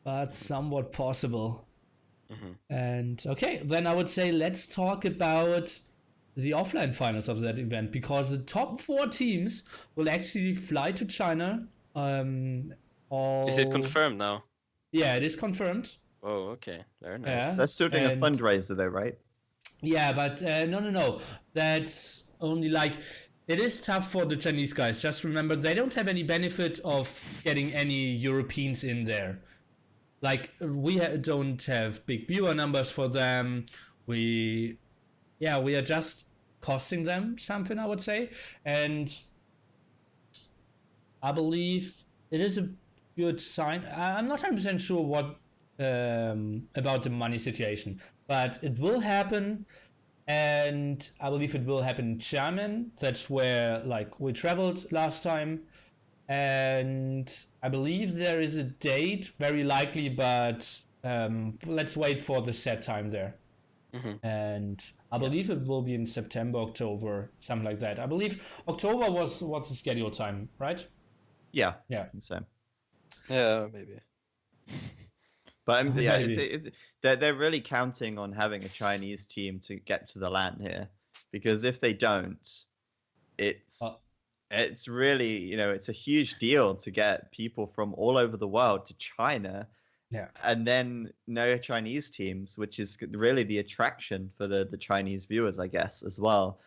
but somewhat possible. Mm-hmm. And okay, then I would say let's talk about the offline finals of that event, because the top 4 teams will actually fly to China. Is it confirmed now? Yeah, it is confirmed. Oh, okay. Very nice. Yeah. They're still doing a fundraiser though, right? Yeah, but no. That's only like, it is tough for the Chinese guys. Just remember, they don't have any benefit of getting any Europeans in there. Like, we don't have big viewer numbers for them. We are just costing them something, I would say. And I believe it is a good sign. I'm not 100% sure what about the money situation, but it will happen, and I believe it will happen in German. That's where like we traveled last time, and I believe there is a date, very likely, but let's wait for the set time there. Mm-hmm. And I believe it will be in September, October, something like that. I believe October was the schedule time, right? Yeah. Yeah. I think so. Yeah, maybe. But yeah, Maybe. they're really counting on having a Chinese team to get to the LAN here, because if they don't, it's really, it's a huge deal to get people from all over the world to China. Yeah. And then no Chinese teams, which is really the attraction for the Chinese viewers, I guess, as well.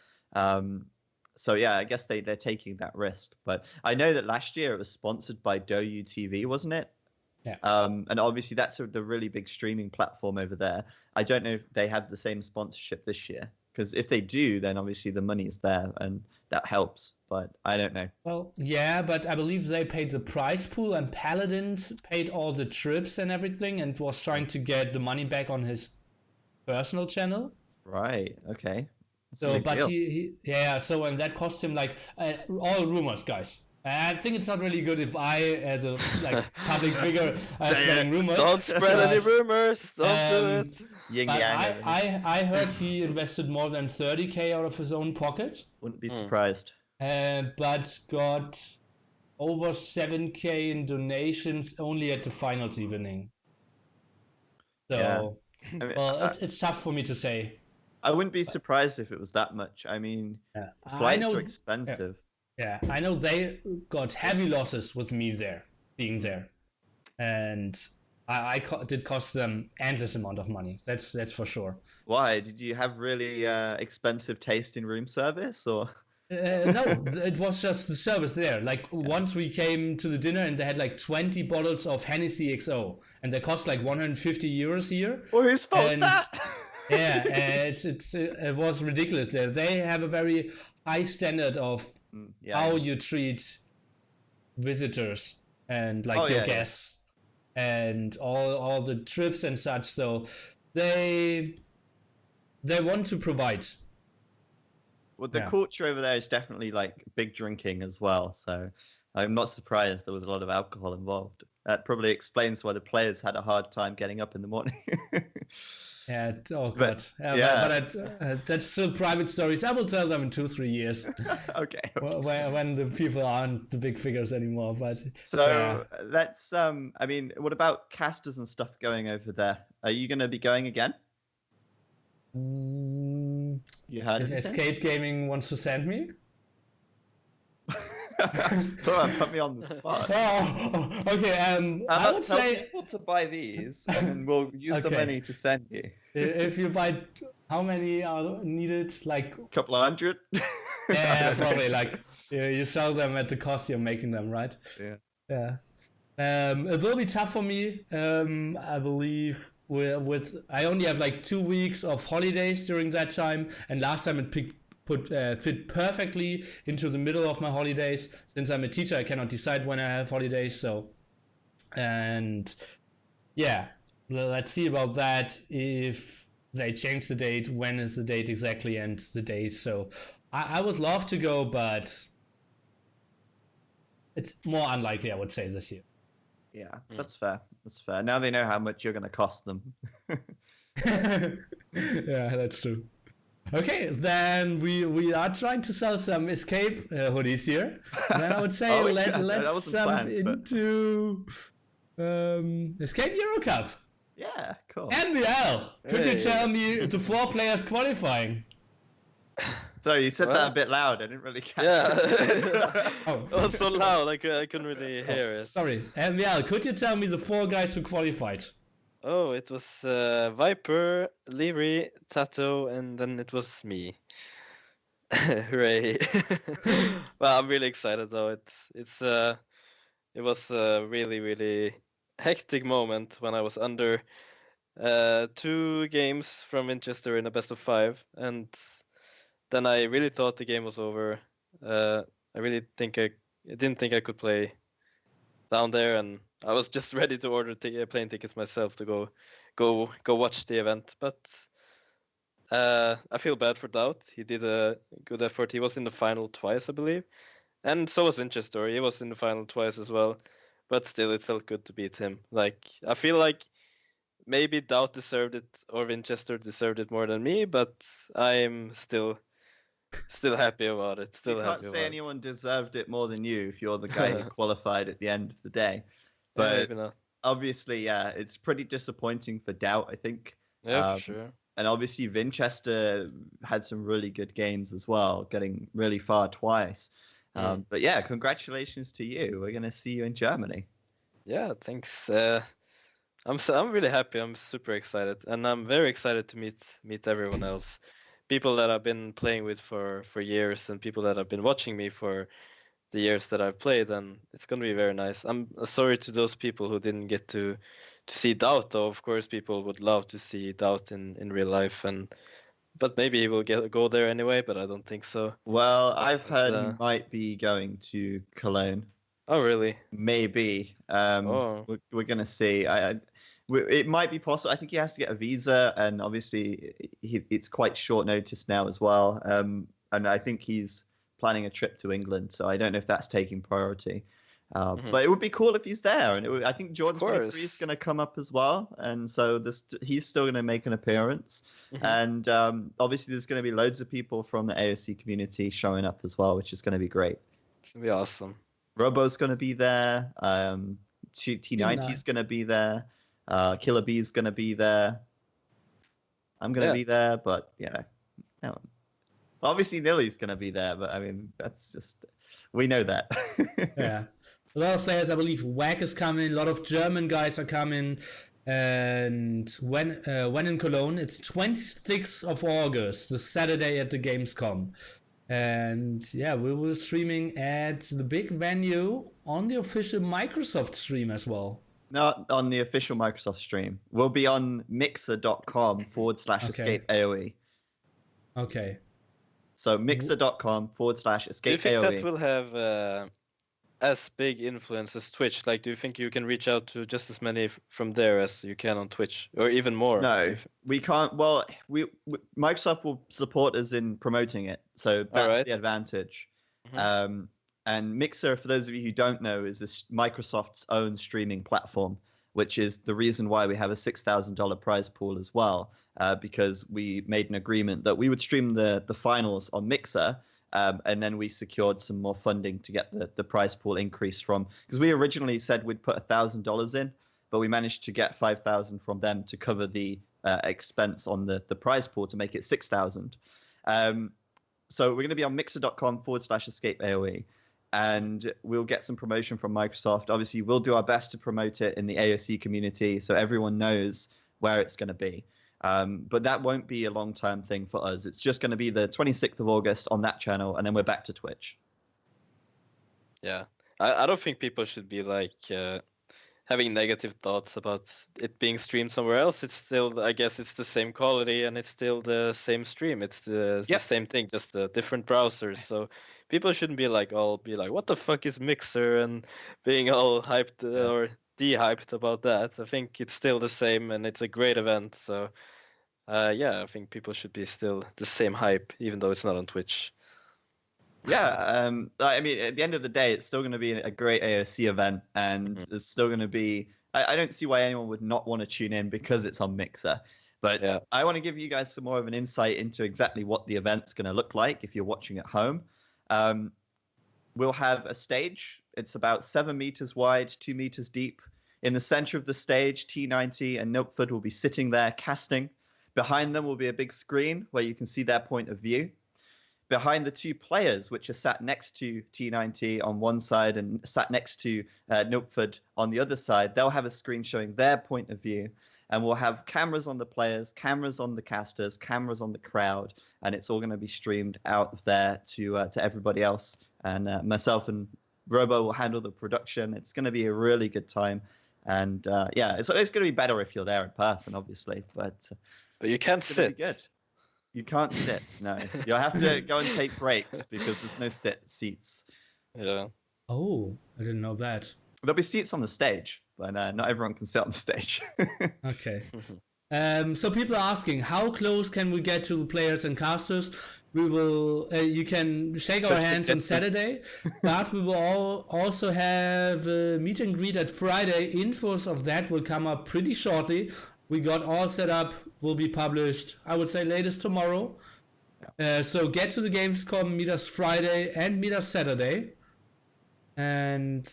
So yeah, I guess they're taking that risk. But I know that last year it was sponsored by Douyu TV, wasn't it? Yeah. And obviously that's the really big streaming platform over there. I don't know if they have the same sponsorship this year, because if they do, then obviously the money is there and that helps. But I don't know. Well, yeah, but I believe they paid the prize pool, and Paladins paid all the trips and everything, and was trying to get the money back on his personal channel. Right. Okay. So, but so, and that cost him like all rumors, guys. I think it's not really good if I, as a public figure, am spreading rumors. Don't spread any rumors. Don't do it. But I heard he invested more than 30K out of his own pocket. Wouldn't be surprised. But got over 7K in donations only at the finals evening. So, it's tough for me to say. I wouldn't be surprised if it was that much. I mean, flights are expensive. Yeah, I know they got heavy losses with me being there. And I did cost them endless amount of money. That's for sure. Why? Did you have really expensive taste in room service, or? No, it was just the service there. Like once we came to the dinner and they had like 20 bottles of Hennessy XO and they cost like 150 euros here. Well, whose fault's And that? yeah, it was ridiculous there. They have a very high standard of how you treat visitors and like your guests and all the trips and such. So they want to provide. Well, the culture over there is definitely like big drinking as well. So I'm not surprised there was a lot of alcohol involved. That probably explains why the players had a hard time getting up in the morning. Yeah. Oh God. But that's still private stories. I will tell them in 2-3 years. Okay. When the people aren't the big figures anymore. But so that's I mean, what about casters and stuff going over there? Are you going to be going again? You had if Escape Gaming wants to send me. Put me on the spot. Oh, okay. I would say people to buy these, and then we'll use the money to send you. If you buy, how many are needed? Like a couple of hundred. Yeah, probably. Like you sell them at the cost you're making them, right? Yeah. It will be tough for me. I believe I only have like 2 weeks of holidays during that time, and last time it fit perfectly into the middle of my holidays. Since I'm a teacher, I cannot decide when I have holidays. So, and yeah, let's see about that. If they change the date, when is the date exactly, and the days. So, I would love to go, but it's more unlikely, I would say, this year. Yeah, that's fair. That's fair. Now they know how much you're going to cost them. Yeah, that's true. Okay, then we are trying to sell some Escape hoodies here. And then I would say let's jump into Escape Euro Cup. Yeah, cool. MbL, could you tell me the 4 players qualifying? Sorry, you said that a bit loud. I didn't really catch it. It was so loud, I couldn't really hear it. Sorry, MbL, could you tell me the 4 guys who qualified? Oh, it was Viper, Leary, Tato, and then it was me. Hooray! Well, I'm really excited though. It was a really, really hectic moment when I was under 2 games from Winchester in a best of 5, and then I really thought the game was over. I didn't think I could play down there, and I was just ready to order plane tickets myself to go watch the event. But I feel bad for Doubt. He did a good effort. He was in the final twice, I believe, and so was Winchester. He was in the final twice as well. But still, it felt good to beat him. Like, I feel like maybe Doubt deserved it, or Winchester deserved it more than me. But I'm still happy about it. You can't say anyone deserved it more than you if you're the guy who qualified at the end of the day. But obviously, it's pretty disappointing for Doubt, I think. Yeah, for sure. And obviously, Winchester had some really good games as well, getting really far twice. But yeah, congratulations to you. We're going to see you in Germany. Yeah, thanks. I'm really happy. I'm super excited. And I'm very excited to meet everyone else. People that I've been playing with for years, and people that have been watching me for the years that I've played, and it's going to be very nice. I'm sorry to those people who didn't get to see Doubt, though. Of course, people would love to see Doubt in real life, but maybe we'll go there anyway, but I don't think so. Well, I've heard he might be going to Cologne. Oh, really? Maybe. We're going to see. It might be possible. I think he has to get a visa, and obviously it's quite short notice now as well. And I think he's planning a trip to England, so I don't know if that's taking priority. But it would be cool if he's there, and I think Jordan 23 is going to come up as well, and so he's still going to make an appearance. And obviously there's going to be loads of people from the AOC community showing up as well, which is going to be great. It's going to be awesome. Robo's going to be there. T90 is going to be there. Killer B is going to be there. I'm going to be there, but no. Obviously Nilly's going to be there, but I mean, that's just, we know that. Yeah. A lot of players, I believe WAG is coming, a lot of German guys are coming, and when in Cologne, it's 26th of August, the Saturday at the Gamescom. And yeah, we will streaming at the big venue on the official Microsoft stream as well. Not on the official Microsoft stream. We'll be on mixer.com/escape AOE. Okay. So mixer.com/escape Do you think AOE. that will have as big influence as Twitch? Like, do you think you can reach out to just as many from there as you can on Twitch, or even more? No, we can't. Well, Microsoft will support us in promoting it, so that's the advantage. Mhm. And Mixer, for those of you who don't know, is Microsoft's own streaming platform, which is the reason why we have a $6,000 prize pool as well, because we made an agreement that we would stream the finals on Mixer, and then we secured some more funding to get the prize pool increased from, because we originally said we'd put $1,000 in, but we managed to get 5,000 from them to cover the expense on the prize pool to make it 6,000. So we're going to be on mixer.com/escape AOE, and we'll get some promotion from Microsoft. Obviously, we'll do our best to promote it in the AOC community so everyone knows where it's going to be. But that won't be a long-term thing for us. It's just going to be the 26th of August on that channel, and then we're back to Twitch. Yeah, I don't think people should be like having negative thoughts about it being streamed somewhere else. It's still, I guess, it's the same quality and it's still the same stream. It's the same thing, just different browsers. So people shouldn't be like what the fuck is Mixer, and being all hyped or de-hyped about that. I think it's still the same and it's a great event. So yeah, I think people should be still the same hype, even though it's not on Twitch. Yeah, I mean, at the end of the day, it's still going to be a great AOC event, and it's still going to be. I don't see why anyone would not want to tune in because it's on Mixer. But I want to give you guys some more of an insight into exactly what the event's going to look like if you're watching at home. We'll have a stage. It's about 7 meters wide, 2 meters deep. In the center of the stage, T90 and Nilpford will be sitting there casting. Behind them will be a big screen where you can see their point of view. Behind the two players, which are sat next to T90 on one side and sat next to Nilpford on the other side, they'll have a screen showing their point of view. And we'll have cameras on the players, cameras on the casters, cameras on the crowd, and it's all going to be streamed out there to everybody else. And myself and Robo will handle the production. It's going to be a really good time. And yeah, it's going to be better if you're there in person, obviously. But you can't sit. Good. You can't sit, no. You'll have to go and take breaks because there's no seats. Yeah. Oh, I didn't know that. There'll be seats on the stage, but not everyone can sit on the stage. Okay. So people are asking, how close can we get to the players and casters? We will. You can shake our hands on Saturday, but we will also have a meet and greet at Friday. Infos of that will come up pretty shortly. We got all set up, will be published, I would say, latest tomorrow. Yeah. So get to the Gamescom, meet us Friday and meet us Saturday. And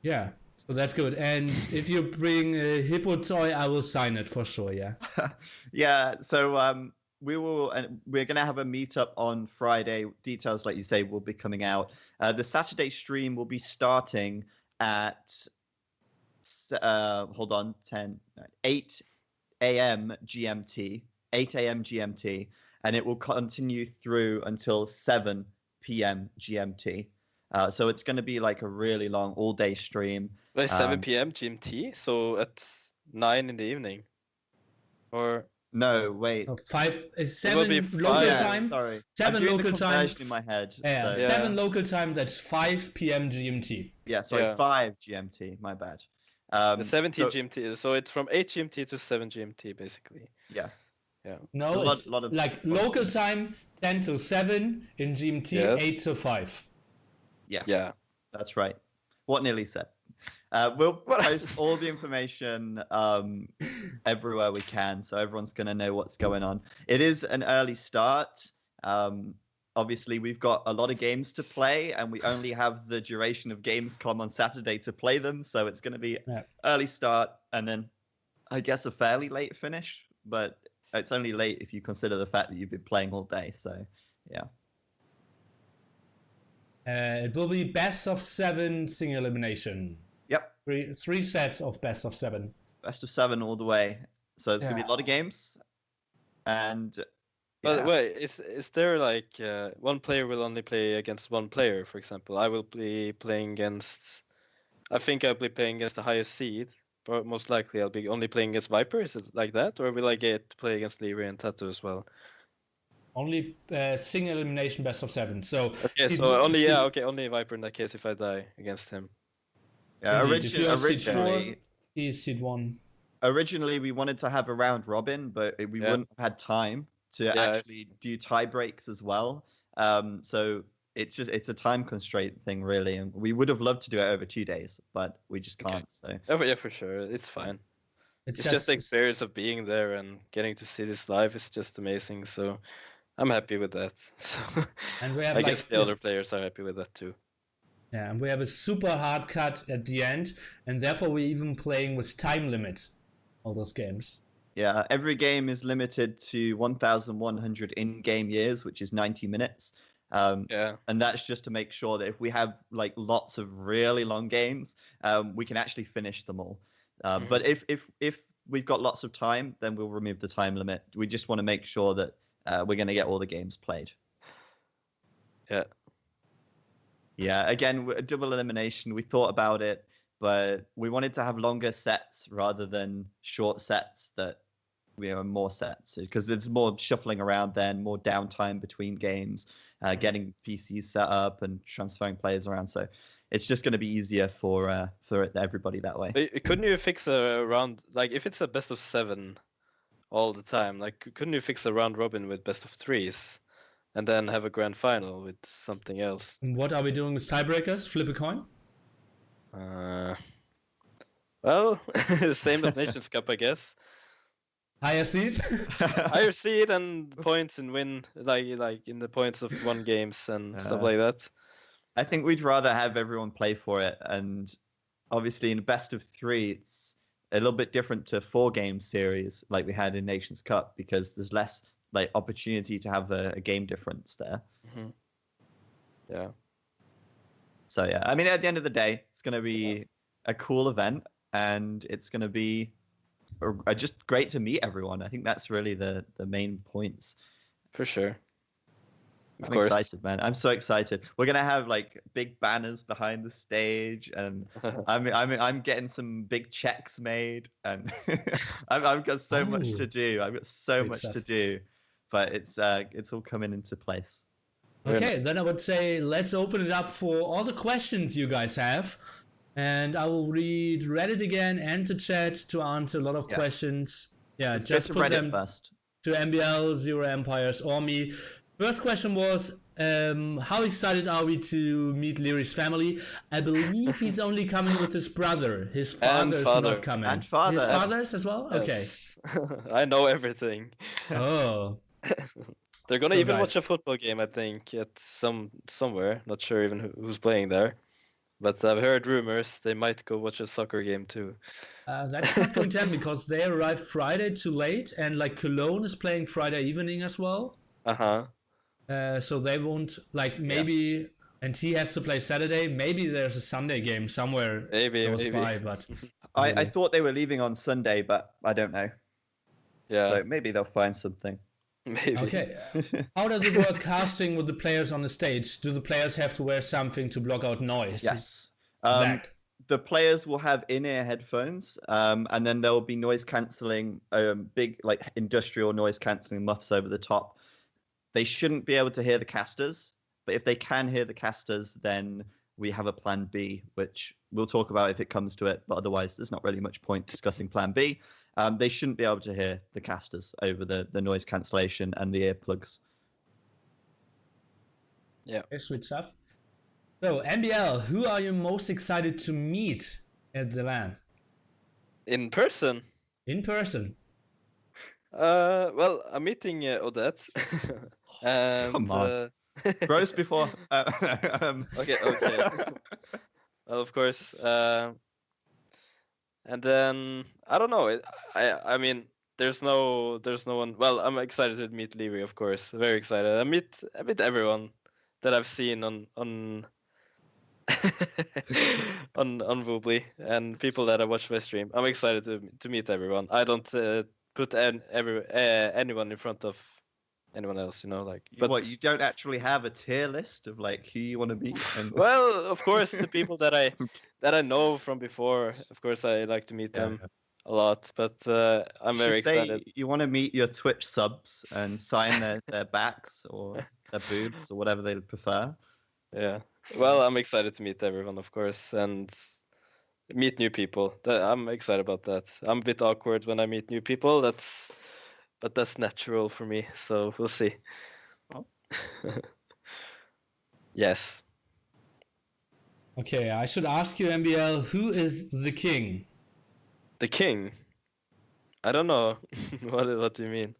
yeah, so that's good. And if you bring a Hippo toy, I will sign it for sure, yeah. Yeah, so we're going to have a meetup on Friday. Details, like you say, will be coming out. The Saturday stream will be starting at... 8 a.m. GMT, 8 a.m. GMT, and it will continue through until 7 p.m. GMT. So it's going to be like a really long all-day stream. Wait, 7 p.m. GMT? So at 9 in the evening? Or... No, wait. 7 local time. Sorry. 7 local time. In my head. Yeah, so. 7 local time. That's 5 p.m. GMT. Yeah, sorry, 5 GMT. My bad. The 17 GMT. So it's from 8 GMT to 7 GMT, basically. Yeah. Yeah. No, it's lot of like local time 10 to 7 in GMT, 8 to 5. Yeah. Yeah. That's right. What Nilly said. We'll post all the information everywhere we can, so everyone's going to know what's going on. It is an early start. Obviously, we've got a lot of games to play, and we only have the duration of Gamescom on Saturday to play them, so it's going to be early start, and then I guess a fairly late finish, but it's only late if you consider the fact that you've been playing all day, so yeah. It will be best of 7 single elimination. Yep. 3 sets of best of 7. Best of 7 all the way. So it's going to be a lot of games. And But Yeah. wait, is there like one player will only play against one player? For example, I will be playing against. I think I'll be playing against the highest seed, but most likely I'll be only playing against Viper. Is it like that, or will I get to play against Leary and Tattoo as well? Only single elimination best of 7. So Okay, so only only Viper in that case if I die against him. Yeah, indeed, if you're seed 4, originally, he's seed 1. originally we wanted to have a round robin, but we Yeah. wouldn't have had time to Yeah, actually do tie breaks as well. So it's a time constraint thing, really, and we would have loved to do it over 2 days, but we just Okay. can't. So Oh, yeah, for sure, it's fine. It's Just the experience of being there and getting to see this live is just amazing. So I'm happy with that. So and we have I like guess the other players are happy with that too. Yeah, and we have a super hard cut at the end, and therefore we're even playing with time limits, all those games. yeah, every game is limited to 1,100 in-game years, which is 90 minutes. Yeah. And that's just to make sure that if we have like lots of really long games, we can actually finish them all. But if we've got lots of time, then we'll remove the time limit. We just want to make sure that we're going to get all the games played. Yeah. Yeah, again, a double elimination. We thought about it, but we wanted to have longer sets rather than short sets that we have more sets because there's more shuffling around then, more downtime between games, getting PCs set up and transferring players around. So it's just going to be easier for everybody that way. Couldn't you fix a round, like if it's a best of 7 all the time, like couldn't you fix a round robin with best of 3s and then have a grand final with something else? And what are we doing with tiebreakers? Flip a coin? Well, same as Nations Cup, I guess. Higher seed? Higher seed and points and win, like in the points of 1 games and stuff like that. I think we'd rather have everyone play for it, and obviously in a best of 3, it's a little bit different to 4-game series like we had in Nations Cup because there's less like opportunity to have a game difference there. Mm-hmm. Yeah. So yeah, I mean, at the end of the day, it's going to be a cool event, and it's going to be just great to meet everyone. I think that's really the main points. For sure. I'm excited, man. I'm so excited. We're gonna have like big banners behind the stage, and I'm getting some big checks made, and I've got so much to do. I've got so much to do, but it's all coming into place. Okay, then I would say let's open it up for all the questions you guys have, and I will read Reddit again and the chat to answer a lot of questions. Yeah, Let's just go put to Reddit them first. to MbL, Zero Empires, or me. First question was, how excited are we to meet Leary's family? I believe he's only coming with his brother. His father's not coming. And father. His father's as well? Yes. Okay. I know everything. Oh. They're gonna even watch a football game, I think, at somewhere. Not sure even who's playing there. But I've heard rumors they might go watch a soccer game too. That's not going to happen because they arrive Friday too late, and like Cologne is playing Friday evening as well. So they won't maybe, and he has to play Saturday. Maybe there's a Sunday game somewhere. Maybe. By, but I thought they were leaving on Sunday, but I don't know. Yeah. So maybe they'll find something. Maybe. Okay. How does it work casting with the players on the stage? Do the players have to wear something to block out noise? Yes. Zach. The players will have in-ear headphones, and then there will be noise cancelling, big like industrial noise cancelling muffs over the top. They shouldn't be able to hear the casters, but if they can hear the casters, then we have a plan B, which we'll talk about if it comes to it. But otherwise, there's not really much point discussing plan B. They shouldn't be able to hear the casters over the noise cancellation and the earplugs. Yeah. Okay, sweet stuff. So, MbL, who are you most excited to meet at the LAN? In person? In person. Well, I'm meeting Odette. And, Come on. Bros before. Okay. Well, of course. And then I don't know. I mean, there's no one. Well, I'm excited to meet Leary, of course. Very excited. I meet everyone that I've seen on on Woobly and people that I watch my stream. I'm excited to meet everyone. I don't put anyone in front of anyone else, like. What, you don't actually have a tier list of like who you want to meet? And... Well, of course, the people that I know from before, of course, I like to meet them a lot. But I'm very excited. You want to meet your Twitch subs and sign their backs or their boobs or whatever they prefer. Yeah. Well, I'm excited to meet everyone, of course, and meet new people. I'm excited about that. I'm a bit awkward when I meet new people. But that's natural for me. So we'll see. Oh. Yes. Okay, I should ask you, MbL, who is the king? The king? I don't know. What do you mean?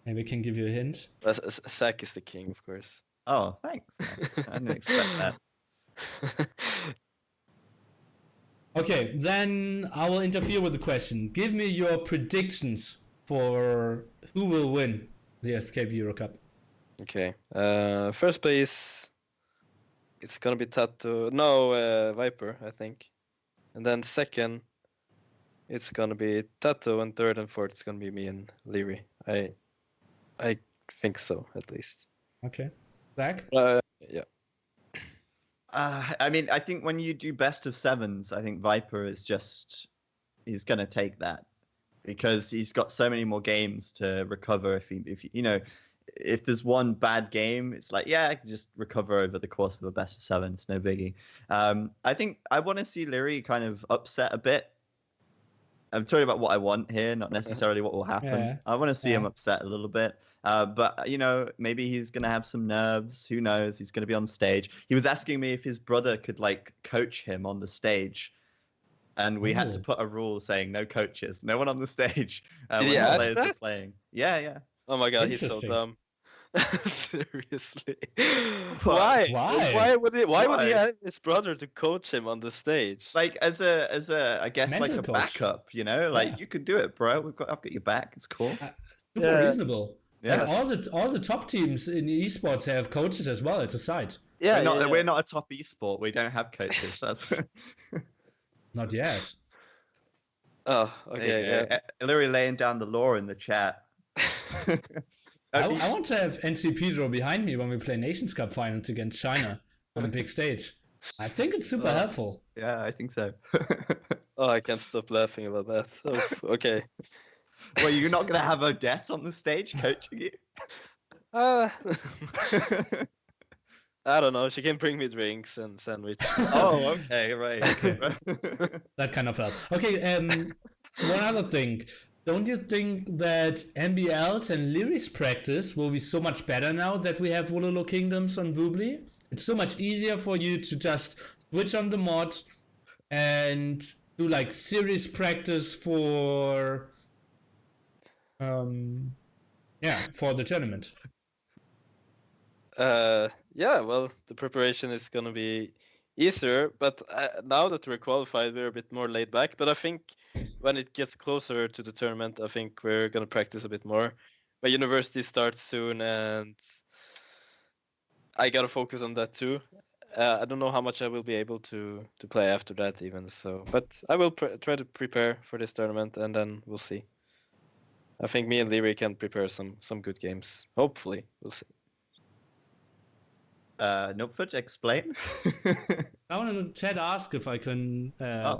Maybe I can give you a hint. Zach is the king, of course. Oh, thanks, man. I didn't expect that. Okay, then I will interfere with the question. Give me your predictions for who will win the Escape Euro Cup. Okay. First place, it's gonna be Tato. No, Viper, I think. And then second, it's gonna be Tato, and third and fourth, it's gonna be me and Leary. I think so, at least. Okay. Zach? Yeah. I mean, I think when you do best of sevens, I think Viper he's gonna take that because he's got so many more games to recover. If there's one bad game, it's like, yeah, I can just recover over the course of a best of seven. It's no biggie. I think I want to see Leary kind of upset a bit. I'm talking about what I want here, not necessarily what will happen. Yeah. I want to see him upset a little bit. But, maybe he's going to have some nerves. Who knows? He's going to be on stage. He was asking me if his brother could, coach him on the stage. And we had to put a rule saying no coaches, no one on the stage when the players are playing. Yeah. Oh my god, he's so dumb. Seriously. Why? Why would he have his brother to coach him on the stage? As a I guess Mental like a coach. backup, you could do it, bro. I've got your back. It's cool. Super reasonable. Yeah. All the top teams in esports have coaches as well at the side. Yeah, we're not a top esport. We don't have coaches. That's Not yet. Oh, okay. Yeah. Illyri laying down the law in the chat. I want to have NC Pedro behind me when we play Nations Cup finals against China on a big stage. I think it's super helpful. Yeah, I think so. Oh, I can't stop laughing about that. Oh, okay. Well, you're not going to have Odette on the stage coaching you? I don't know. She can bring me drinks and sandwiches. Oh, okay, right. Okay. That kind of help. Okay, one other thing. Don't you think that MbL's and Leary's practice will be so much better now that we have Wololokingdoms on Woobly? It's so much easier for you to just switch on the mod and do serious practice for the tournament. Yeah, well, the preparation is gonna be easier, but now that we're qualified, we're a bit more laid back. But I think when it gets closer to the tournament, I think we're gonna practice a bit more. My university starts soon, and I gotta focus on that too. I don't know how much I will be able to play after that even. So, but I will try to prepare for this tournament, and then we'll see. I think me and Leary can prepare some good games. Hopefully, we'll see. Notfoot, explain. I want to chat ask if I can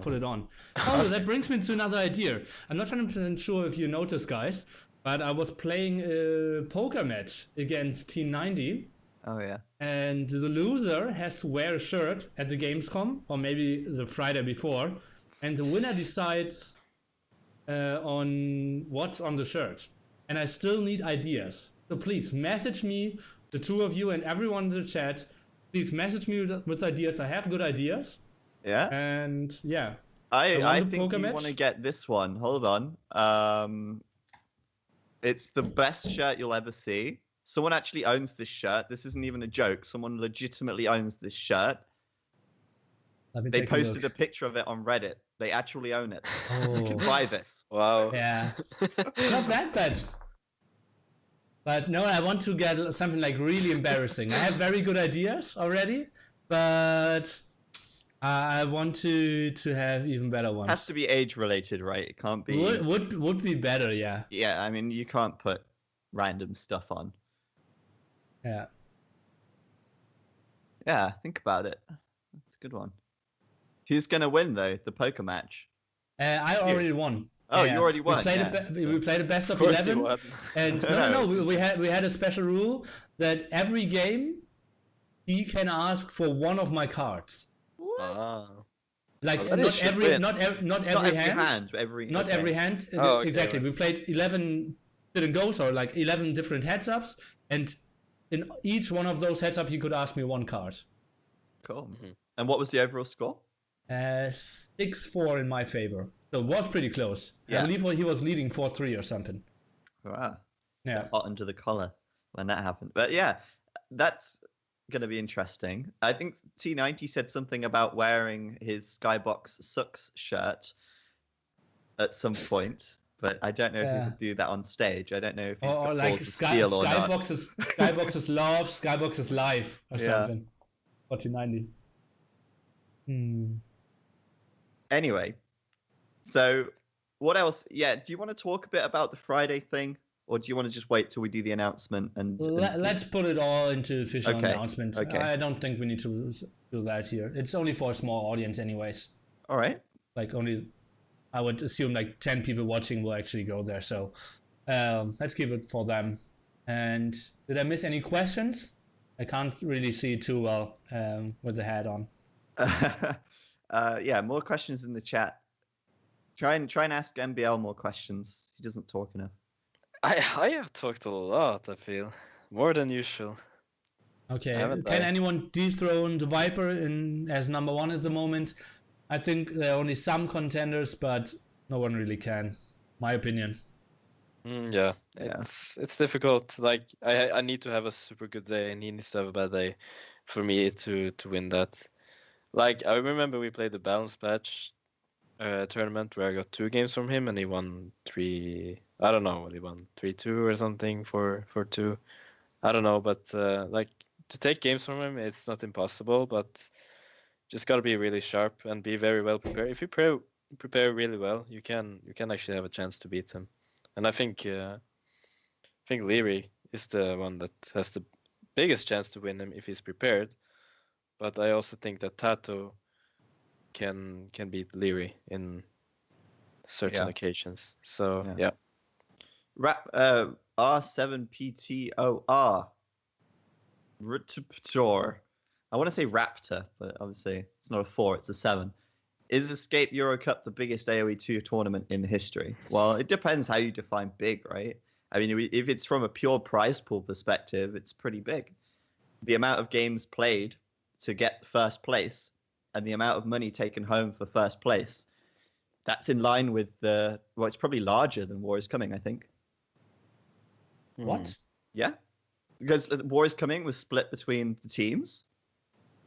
put it on. Oh, that brings me to another idea. I'm not 100% sure if you noticed, guys, but I was playing a poker match against Team 90. Oh, yeah. And the loser has to wear a shirt at the Gamescom, or maybe the Friday before, and the winner decides on what's on the shirt. And I still need ideas. So please message me, the two of you and everyone in the chat. Please message me with ideas. I have good ideas. Yeah. And yeah. I think you want to get this one. Hold on. It's the best shirt you'll ever see. Someone actually owns this shirt. This isn't even a joke. Someone legitimately owns this shirt. They posted a picture of it on Reddit. They actually own it. Oh. You can buy this. Wow. Yeah. Not that bad. But no, I want to get something really embarrassing. I have very good ideas already, but I want to have even better ones. It has to be age related, right? It can't be. Would be better, yeah. Yeah, I mean, you can't put random stuff on. Yeah. Yeah, think about it. That's a good one. Who's gonna win though? The poker match. I already won. Oh, Yeah, you already won. We played yeah. we played a best of course you 11, won. and no. We had a special rule that every game he can ask for one of my cards. Ah. Like Well, then he not should every win. not every Not every hand, but every. not okay. every hand. Oh, okay, exactly. right. We played 11 didn't go, so like 11 different heads ups, and in each one of those heads up, you could ask me one card. Cool. And what was the overall score? 6-4 in my favor. So it was pretty close. Yeah. I believe he was leading 4-3 or something. Wow. Yeah. Hot under the collar when that happened. But yeah, that's going to be interesting. I think T90 said something about wearing his Skybox Sucks shirt at some point, but I don't know if he would do that on stage. I don't know if he's or got like balls of steel or not. Skybox's love, Skybox's life or something. Or T90. Anyway, so what else? Yeah, do you want to talk a bit about the Friday thing, or do you want to just wait till we do the announcement and let's put it all into official Okay, announcement. okay. I don't think we need to do that here. It's only for a small audience, anyways. All right. Like only, I would assume like 10 people watching will actually go there. So let's keep it for them. And did I miss any questions? I can't really see too well with the hat on. Yeah, more questions in the chat. Try and ask MbL more questions. He doesn't talk enough. I have talked a lot, I feel. More than usual. Okay, Haven't can I? anyone dethrone the Viper as number one at the moment? I think there are only some contenders, but no one really can. My opinion. Yeah, it's difficult. Like I need to have a super good day, and he needs to have a bad day for me to win that. Like I remember we played the balance patch tournament where I got 2 games from him, and he won 3. I don't know what he won, 3-2 or something for 2. I don't know, but like to take games from him, it's not impossible, but just gotta be really sharp and be very well prepared. If you prepare really well, you can actually have a chance to beat him. And I think Leary is the one that has the biggest chance to win him if he's prepared. But I also think that Tato can beat Leary in certain occasions. So yeah. R7PTOR. Raptor. I want to say Raptor, but obviously it's not a 4, it's a 7. Is Escape Euro Cup the biggest AOE2 tournament in history? Well, it depends how you define big, right? I mean, if it's from a pure prize pool perspective, it's pretty big. The amount of games played to get first place and the amount of money taken home for first place, that's in line with it's probably larger than War is Coming, I think. What? Yeah. Because War is Coming was split between the teams.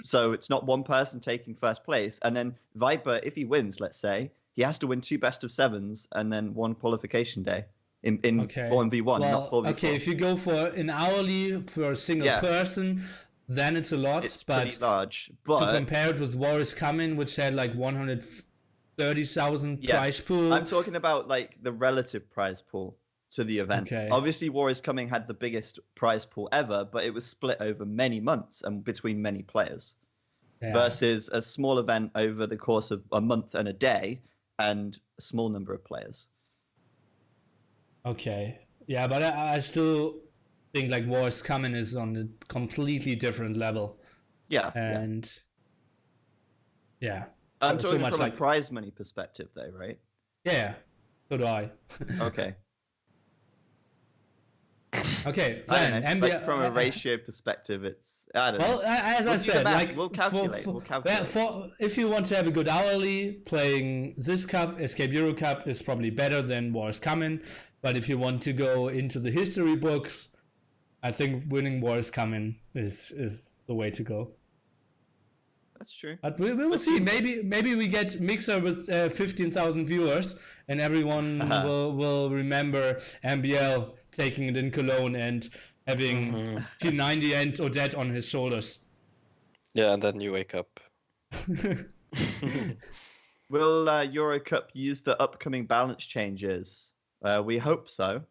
So it's not one person taking first place. And then Viper, if he wins, let's say, he has to win 2 best of 7s and then 1 qualification day in 4v1, not 4v4. Okay, if you go for an hourly for a single person, then it's a lot. It's pretty large. But to compare it with War is Coming, which had like 130,000 prize pool. I'm talking about like the relative prize pool to the event. Okay. Obviously, War is Coming had the biggest prize pool ever, but it was split over many months and between many players. Versus a small event over the course of a month and a day and a small number of players. Okay. Yeah, but I still think like War is Coming is on a completely different level. Yeah. And I'm talking from a prize money perspective though, right? Yeah. So do I. Okay. Okay, then MbL, like from a ratio perspective, it's I don't know. Well, as I said, like we'll calculate. If you want to have a good hourly, playing this cup, Escape Euro Cup, is probably better than War is Coming. But if you want to go into the history books, I think winning War is Coming is the way to go. That's true. But we will see. Maybe we get Mixer with 15,000 viewers, and everyone will remember MbL taking it in Cologne and having T90 and Odette on his shoulders. Yeah, and then you wake up. Will Euro Cup use the upcoming balance changes? We hope so.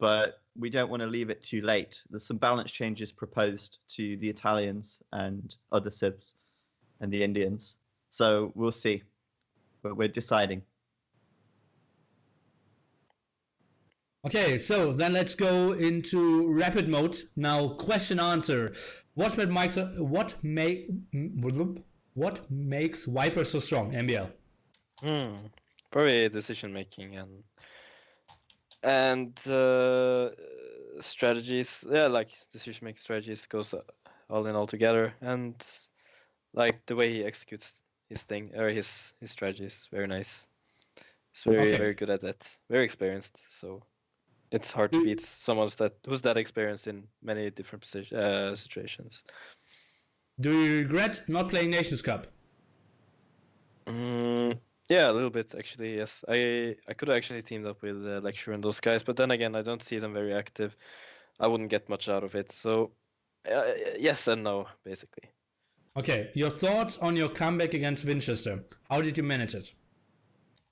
but we don't want to leave it too late. There's some balance changes proposed to the Italians and other Sibs and the Indians. So we'll see. But we're deciding. Okay, so then let's go into rapid mode. Now, question answer. What makes Viper so strong, MbL? Probably decision making and strategies. Yeah, like decision making strategies goes all in all together, and like the way he executes his thing or his strategies, very nice. He's very good at that. Very experienced, so it's hard to beat someone who's that experienced in many different situations. Do you regret not playing Nations Cup? Yeah, a little bit actually. Yes, I could have actually teamed up with Lecture and those guys, but then again, I don't see them very active. I wouldn't get much out of it. So yes and no, basically. Okay, your thoughts on your comeback against Winchester? How did you manage it?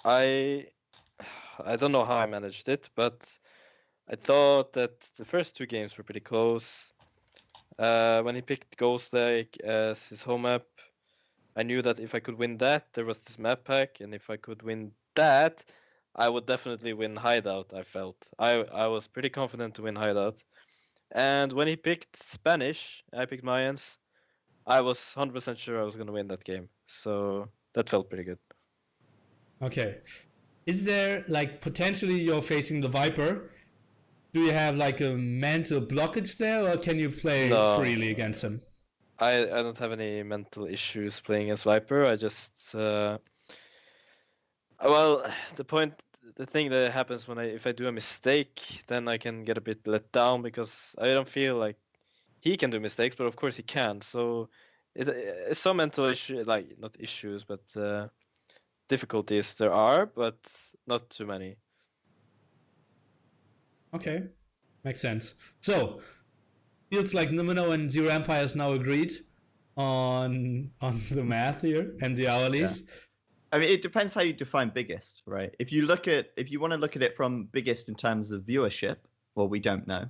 I don't know how I managed it, but I thought that the first 2 games were pretty close. When he picked Ghost Lake as his home map, I knew that if I could win that, there was this map pack, and if I could win that, I would definitely win Hideout, I felt. I was pretty confident to win Hideout. And when he picked Spanish, I picked Mayans, I was 100% sure I was going to win that game. So that felt pretty good. Okay. Is there, like, potentially you're facing the Viper? Do you have, like, a mental blockage there, or can you play freely against him? I don't have any mental issues playing as Viper. I just... well, the thing that happens if I do a mistake, then I can get a bit let down because I don't feel like he can do mistakes, but of course he can. So it's some mental issue, like not issues, but difficulties there are, but not too many. Okay, makes sense. So feels like Numino and Zero Empires now agreed on the math here and the hourlies. Yeah. I mean, it depends how you define biggest, right? If you want to look at it from biggest in terms of viewership, well, we don't know.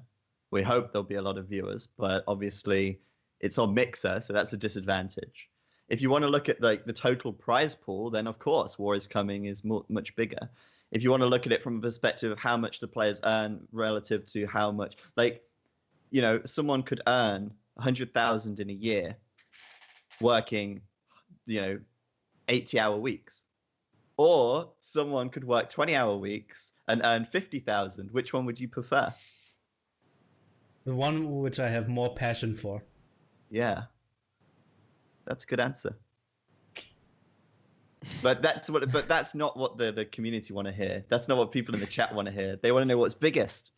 We hope there'll be a lot of viewers, but obviously it's on Mixer, so that's a disadvantage. If you want to look at like the total prize pool, then of course War is Coming is much bigger. If you want to look at it from a perspective of how much the players earn relative to how much, like, you know, someone could earn 100,000 in a year working, 80-hour weeks, or someone could work 20-hour weeks and earn 50,000. Which one would you prefer? The one which I have more passion for. Yeah, that's a good answer. But that's not what the community want to hear. That's not what people in the chat want to hear. They want to know what's biggest.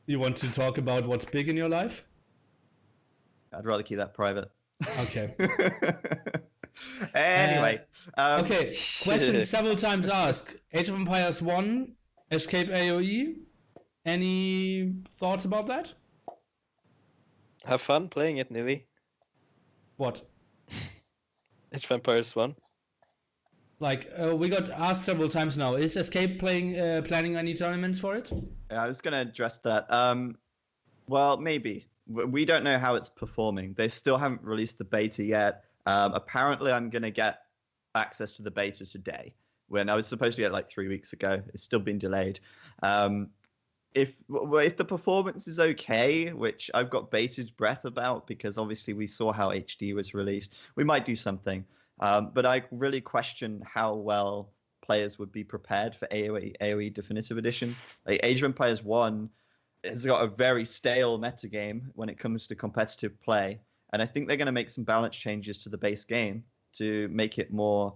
You want to talk about what's big in your life? I'd rather keep that private. Okay. Anyway. Okay, question several times asked. Age of Empires 1, Escape AOE. Any thoughts about that? Have fun playing it, Nilly. What? Age of Empires 1. Like, we got asked several times now. Is Escape planning any tournaments for it? Yeah, I was going to address that. Well, maybe. We don't know how it's performing. They still haven't released the beta yet. Apparently, I'm going to get access to the beta today, when I was supposed to get it like 3 weeks ago. It's still been delayed. If the performance is okay, which I've got bated breath about because obviously we saw how HD was released, we might do something. But I really question how well players would be prepared for AOE Definitive Edition. Like Age of Empires 1 has got a very stale metagame when it comes to competitive play. And I think they're going to make some balance changes to the base game to make it more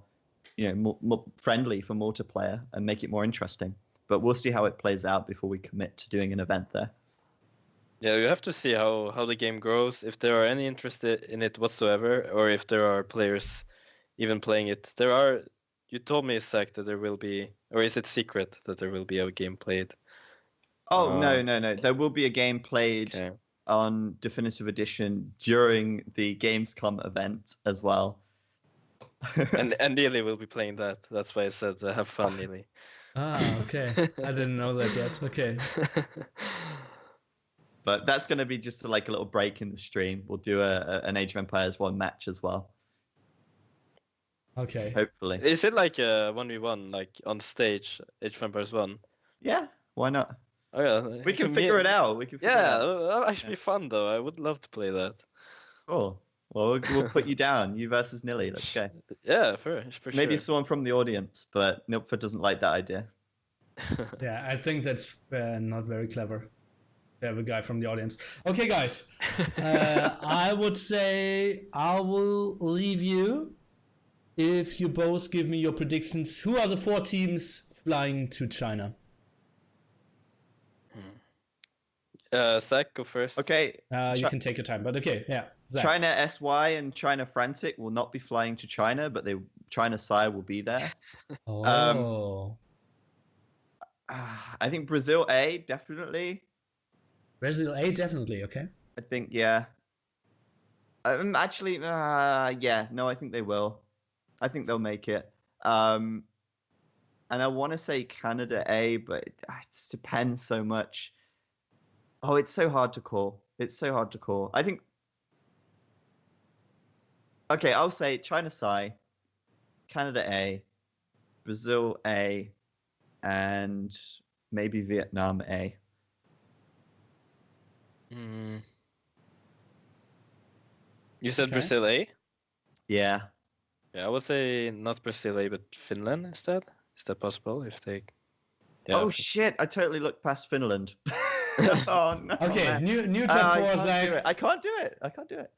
friendly for multiplayer and make it more interesting. But we'll see how it plays out before we commit to doing an event there. Yeah, you have to see how the game grows, if there are any interest in it whatsoever, or if there are players even playing it. You told me, Zach, that there will be, or is it secret that there will be a game played? Oh, no. There will be a game played on Definitive Edition during the Gamescom event as well. and Neely will be playing that. That's why I said have fun, Neely. Ah, okay. I didn't know that yet. Okay. But that's going to be just like a little break in the stream. We'll do an Age of Empires 1 match as well. Okay. Hopefully. Is it like a 1v1, like on stage, Age of Empires 1? Yeah, why not? Oh yeah, We can figure it out. We can figure it Yeah, out. that'll actually be fun though. I would love to play that. Cool. Well, we'll put you down. You versus Nilly. Let's go. Yeah, for Maybe sure. someone from the audience, but Nilpha doesn't like that idea. Yeah, I think that's not very clever. We have a guy from the audience. Okay, guys. I would say I will leave you if you both give me your predictions. Who are the 4 teams flying to China? Zach, go first. Okay. You can take your time, but okay, yeah. Zach. China SY and China Frantic will not be flying to China, but China Psy will be there. Oh. I think Brazil A, definitely. Brazil A, definitely, okay. I think, yeah. Actually, yeah, no, I think they will. I think they'll make it. And I want to say Canada A, but it just depends so much. Oh, it's so hard to call. It's so hard to call. I think... Okay, I'll say China Psy, Canada A, Brazil A, and maybe Vietnam A. You said Okay. Brazil A? Yeah. Yeah, I would say not Brazil A, but Finland instead. Is that possible? If they... Yeah. Oh shit! I totally looked past Finland. Oh no. Okay, man. new top 4, I can't do Zach. it. I can't do it. I can't do it.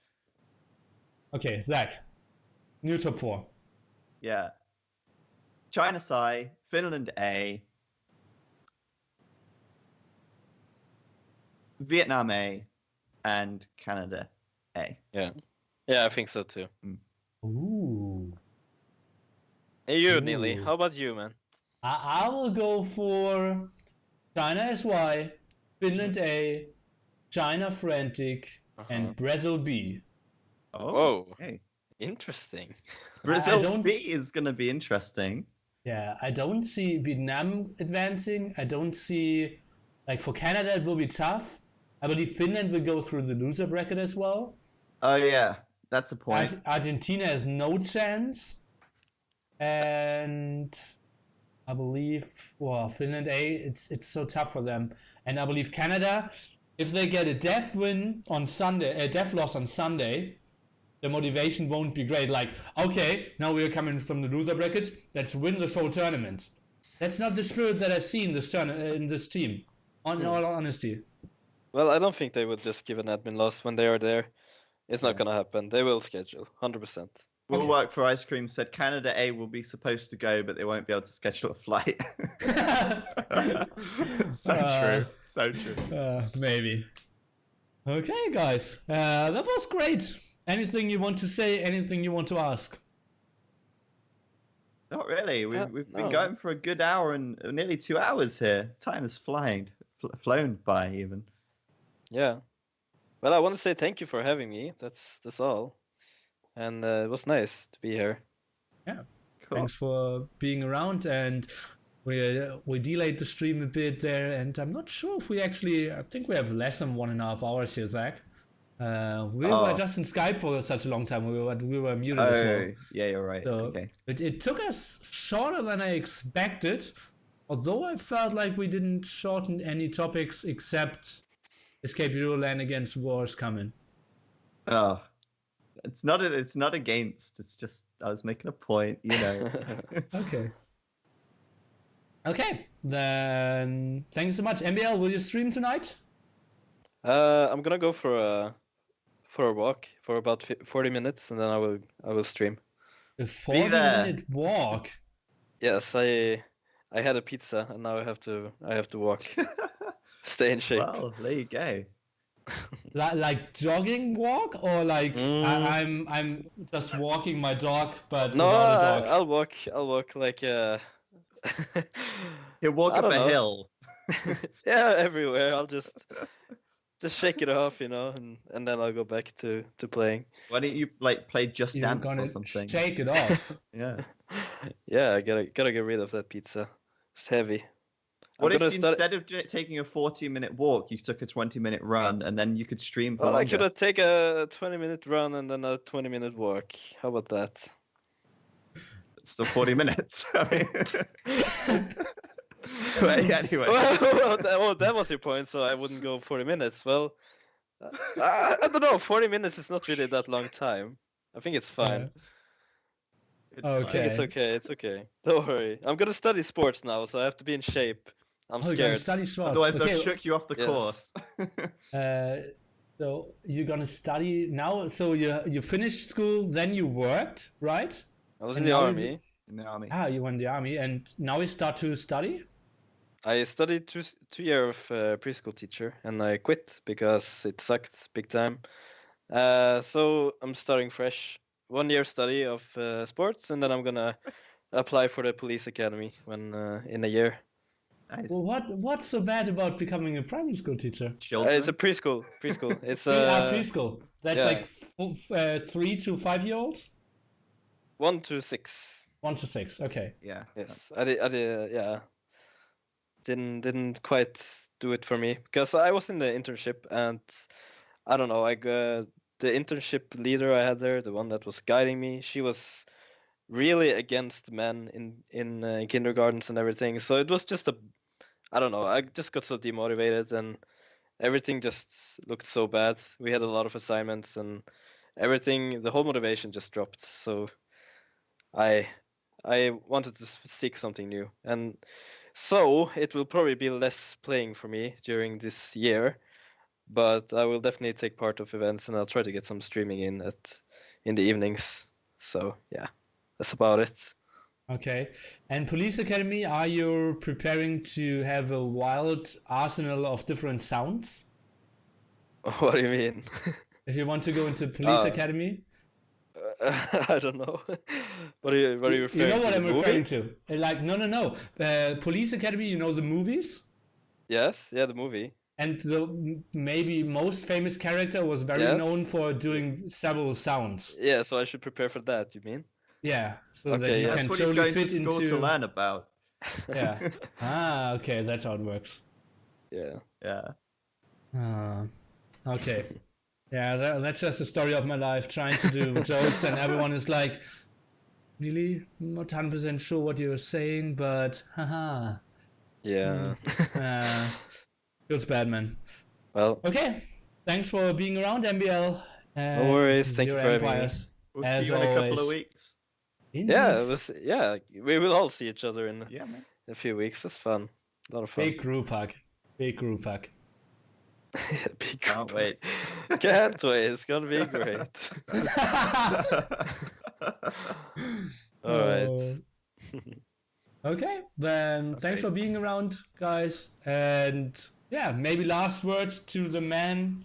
Okay, Zach. New top 4. Yeah. China Psy, Finland A, Vietnam A, and Canada A. Yeah. Yeah, I think so too. Ooh. Hey, you, Ooh. Neely. How about you, man? I will go for China SY, Finland A, China Frantic, and Brazil B. Oh, Whoa. okay. Interesting. Brazil don't- B is going to be interesting. Yeah, I don't see Vietnam advancing. I don't see, like for Canada, it will be tough. I believe Finland will go through the loser bracket as well. Oh yeah, that's a point. Argentina has no chance. And I believe, well, Finland A, it's so tough for them. And I believe Canada, if they get a death win on Sunday, a death loss on Sunday, the motivation won't be great. Like, okay, now we are coming from the loser bracket. Let's win this whole tournament. That's not the spirit that I see in this in this team. In all honesty. Well, I don't think they would just give an admin loss when they are there. It's not gonna happen. They will schedule, 100%. Will Okay. Work for Ice Cream said Canada A will be supposed to go, but they won't be able to schedule a flight. So true. So true. Maybe. Okay, guys. That was great. Anything you want to say? Anything you want to ask? Not really. We've been no. going for a good hour and nearly 2 hours here. Time is flying, flown by even. Yeah. Well, I want to say thank you for having me. That's all. And it was nice to be here. Yeah. Cool. Thanks for being around, and we delayed the stream a bit there, and I'm not sure if we actually. I think we have less than 1.5 hours here, Zach. We were just in Skype for such a long time. We were muted as well. Oh, yeah, you're right. So Okay. it took us shorter than I expected, although I felt like we didn't shorten any topics except Escape Euroland against Wars coming. Oh, it's not against. It's just I was making a point, you know. Okay. Okay, then thank you so much. MbL, will you stream tonight? I'm gonna go for a walk for about 40 minutes, and then I will stream. A 40-minute walk. Yes, I had a pizza, and now I have to walk. Stay in shape. Well, there you go. Like jogging walk, or like I'm just walking my dog, but No, without a dog. I'll walk like He'll walk I up don't a know. hill. yeah, everywhere. I'll just shake it off, and then I'll go back to playing. Why don't you like play Just You're Dance gonna or something? shake it off. Yeah. Yeah, I gotta get rid of that pizza. It's heavy. What I'm if gonna start. instead of taking a 40-minute walk, you took a 20-minute run, and then you could stream for Well, I longer? could take a 20-minute run and then a 20-minute walk. How about that? It's still 40 minutes. I mean... But anyway. well, that was your point, so I wouldn't go 40 minutes. Well, I don't know. 40 minutes is not really that long time. I think it's fine. It's I think it's Okay. okay. It's okay. Don't worry. I'm gonna study sports now, so I have to be in shape. I'm Oh, you're gonna scared. study sports. Otherwise, they'll Okay. shook you off the Yes. course. So you're gonna study now. So you finished school, then you worked, right? I was And in the now you- army. In the army. Ah, you went the army, and now you start to study. I studied 2 years of preschool teacher, and I quit because it sucked big time. So I'm starting fresh. 1 year study of sports, and then I'm gonna apply for the police academy when in a year. Nice. Well, what's so bad about becoming a primary school teacher? Children. It's a preschool. It's Preschool. That's yeah. like 3 to 5 year olds. 1 to 6. 1 to 6. Okay. Yeah. Yes, I did. Yeah, didn't quite do it for me because I was in the internship, and I don't know. The internship leader I had there, the one that was guiding me, she was really against men in kindergartens and everything. So it was just I don't know. I just got so demotivated, and everything just looked so bad. We had a lot of assignments, and everything. The whole motivation just dropped. So I wanted to seek something new, and so it will probably be less playing for me during this year, but I will definitely take part of events, and I'll try to get some streaming in the evenings. So yeah, that's about it. Okay. And Police Academy, are you preparing to have a wild arsenal of different sounds? What do you mean? If you want to go into Police Oh. Academy? I don't know. What are you referring You know to? what The I'm movie? referring to? Like, no. Police Academy, you know the movies? Yes, yeah, the movie. And the maybe most famous character was very Yes. known for doing several sounds. Yeah, so I should prepare for that, you mean? Yeah, so that Okay, you yeah. can That's what he's totally going to fit school into. to learn about. Yeah. Ah, okay, that's how it works. Yeah. Yeah. Ah, okay. Yeah, that's just the story of my life, trying to do jokes, and everyone is like, really? I'm not 100% sure what you're saying, but haha. Yeah. Feels bad, man. Well, Okay, thanks for being around, MbL. no worries. Thank you Zero for having me. Empires. We'll As see you in a couple of always. weeks. Yeah, Indeed. we will all see each other in Yeah, man. a few weeks. That's fun. A lot of fun. Big group hug. Big group hug. Big Can't group. wait. Can't wait. It's gonna be great. All right. Oh. Okay, then thanks Okay. for being around, guys. And yeah, maybe last words to the man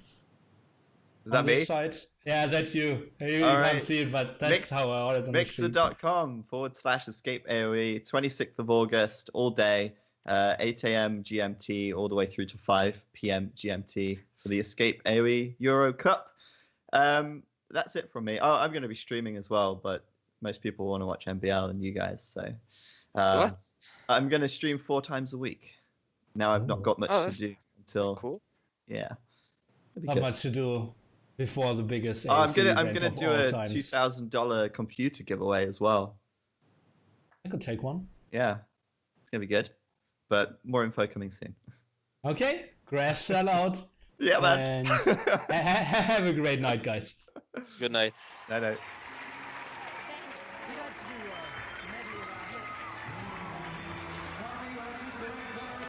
Is that on me? this side. Yeah, that's you. You All can't right. see it, but that's Mix- how I ordered on the street. Mixer.com/escape AOE, 26th of August, all day, 8 a.m. GMT, all the way through to 5 p.m. GMT for the Escape AOE Euro Cup. That's it from me. Oh, I'm going to be streaming as well, but most people want to watch MbL and you guys, so What? I'm going to stream 4 times a week. Now I've Oh. not got much Oh, to that's do until Cool. yeah. It'll be Not good. much to do before the biggest Oh, I'm AOC gonna event of do all a times. $2,000 computer giveaway as well. I could take one. Yeah, it's gonna be good. But more info coming soon. Okay, crash sell out. Yeah, man. And have a great night, guys. Good night. No.